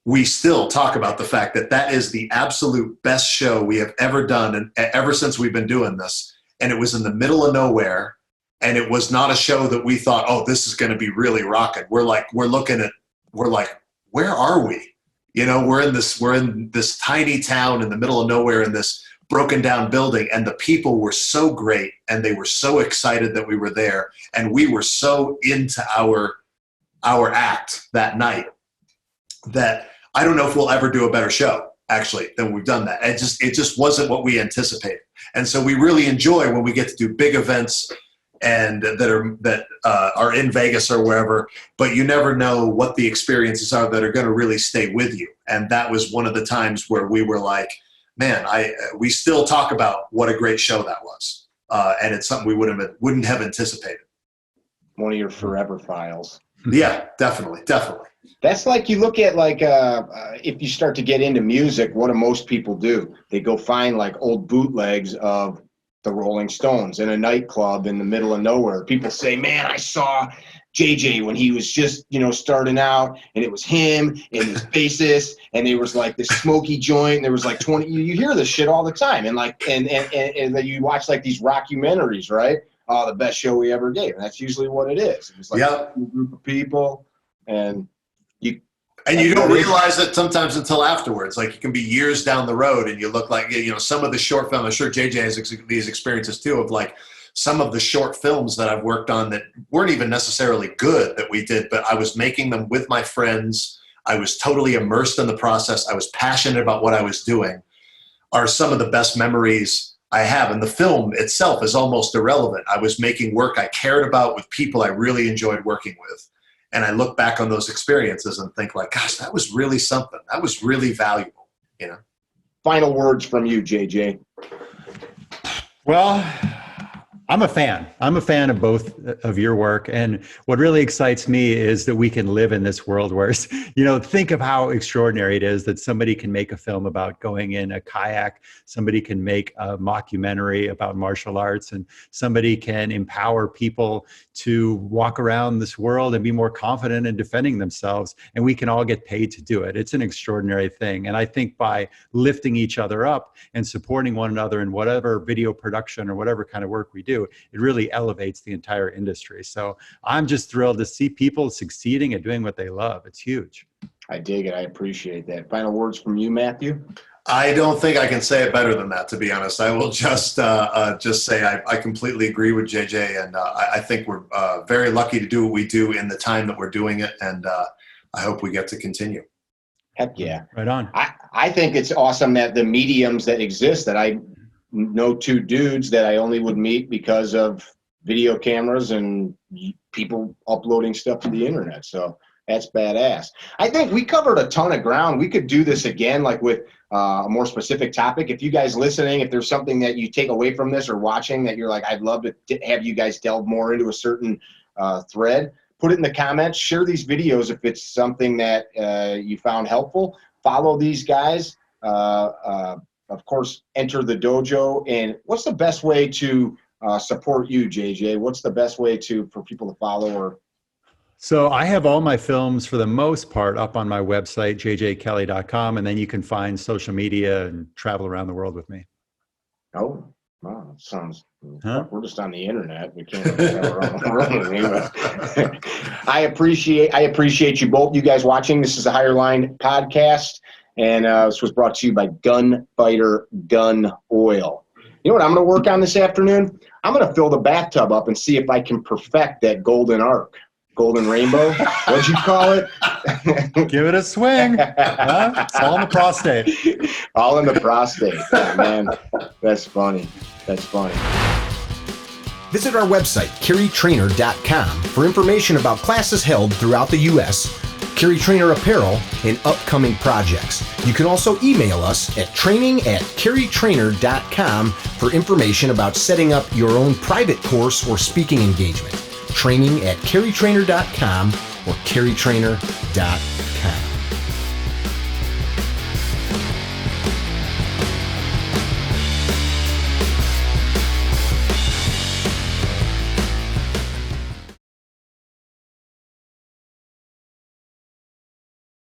we still talk about the fact that is the absolute best show we have ever done, and ever since we've been doing this. And it was in the middle of nowhere, and it was not a show that we thought, oh, this is going to be really rocking. We're like, where are we? You know, we're in this tiny town in the middle of nowhere in this broken down building, and the people were so great, and they were so excited that we were there, and we were so into our act that night that I don't know if we'll ever do a better show actually than we've done that. It just wasn't what we anticipated. And so we really enjoy when we get to do big events and that are in Vegas or wherever, but you never know what the experiences are that are going to really stay with you. And that was one of the times where we were like, man, we still talk about what a great show that was. And it's something we wouldn't have anticipated. One of your forever files. Yeah, definitely. That's like, you look at like, if you start to get into music, what do most people do? They go find like old bootlegs of the Rolling Stones in a nightclub in the middle of nowhere. People say, man, I saw JJ when he was just, starting out, and it was him and his bassist, and there was like this smoky joint, and there was like 20, you hear this shit all the time. And like, and then you watch like these rockumentaries, right? Oh, the best show we ever gave. And that's usually what it is. It's like a group of people, and you don't realize it sometimes until afterwards. Like, it can be years down the road and you look like, some of the short films, I'm sure JJ has these experiences too, of like some of the short films that I've worked on that weren't even necessarily good that we did, but I was making them with my friends. I was totally immersed in the process. I was passionate about what I was doing, are some of the best memories I have. And the film itself is almost irrelevant. I was making work I cared about with people I really enjoyed working with. And I look back on those experiences and think like, gosh, that was really something. That was really valuable, Final words from you, JJ. Well, I'm a fan. I'm a fan of both of your work. And what really excites me is that we can live in this world where, think of how extraordinary it is that somebody can make a film about going in a kayak, somebody can make a mockumentary about martial arts, and somebody can empower people to walk around this world and be more confident in defending themselves. And we can all get paid to do it. It's an extraordinary thing. And I think by lifting each other up and supporting one another in whatever video production or whatever kind of work we do, it really elevates the entire industry. So I'm just thrilled to see people succeeding at doing what they love. It's huge. I dig it. I appreciate that. Final words from you, Matthew? I don't think I can say it better than that, to be honest. I will just say I completely agree with JJ, and I think we're very lucky to do what we do in the time that we're doing it, and I hope we get to continue. Heck yeah. Right on. I think it's awesome that the mediums that exist, that I know two dudes that I only would meet because of video cameras and people uploading stuff to the internet. So that's badass. I think we covered a ton of ground. We could do this again, like with a more specific topic. If you guys listening, if there's something that you take away from this or watching that you're like, I'd love to have you guys delve more into a certain thread, put it in the comments. Share these videos if it's something that you found helpful. Follow these guys. Of course, Enter the Dojo. And what's the best way to support you, JJ? What's the best way for people to follow? Or So I have all my films for the most part up on my website, jjkelley.com, and then you can find social media and travel around the world with me. Oh, wow, that sounds. We're just on the internet. We can't. I appreciate you both. You guys watching. This is the Higher Line podcast. And this was brought to you by Gunfighter Gun Oil. You know what I'm going to work on this afternoon? I'm going to fill the bathtub up and see if I can perfect that golden arc. Golden rainbow? What'd you call it? Give it a swing. It's all in the prostate. All in the prostate. Oh, man, that's funny. That's funny. Visit our website, CarryTrainer.com, for information about classes held throughout the U.S., CarryTrainer apparel, and upcoming projects. You can also email us at training@CarryTrainer.com for information about setting up your own private course or speaking engagement. Training@CarryTrainer.com or CarryTrainer.com.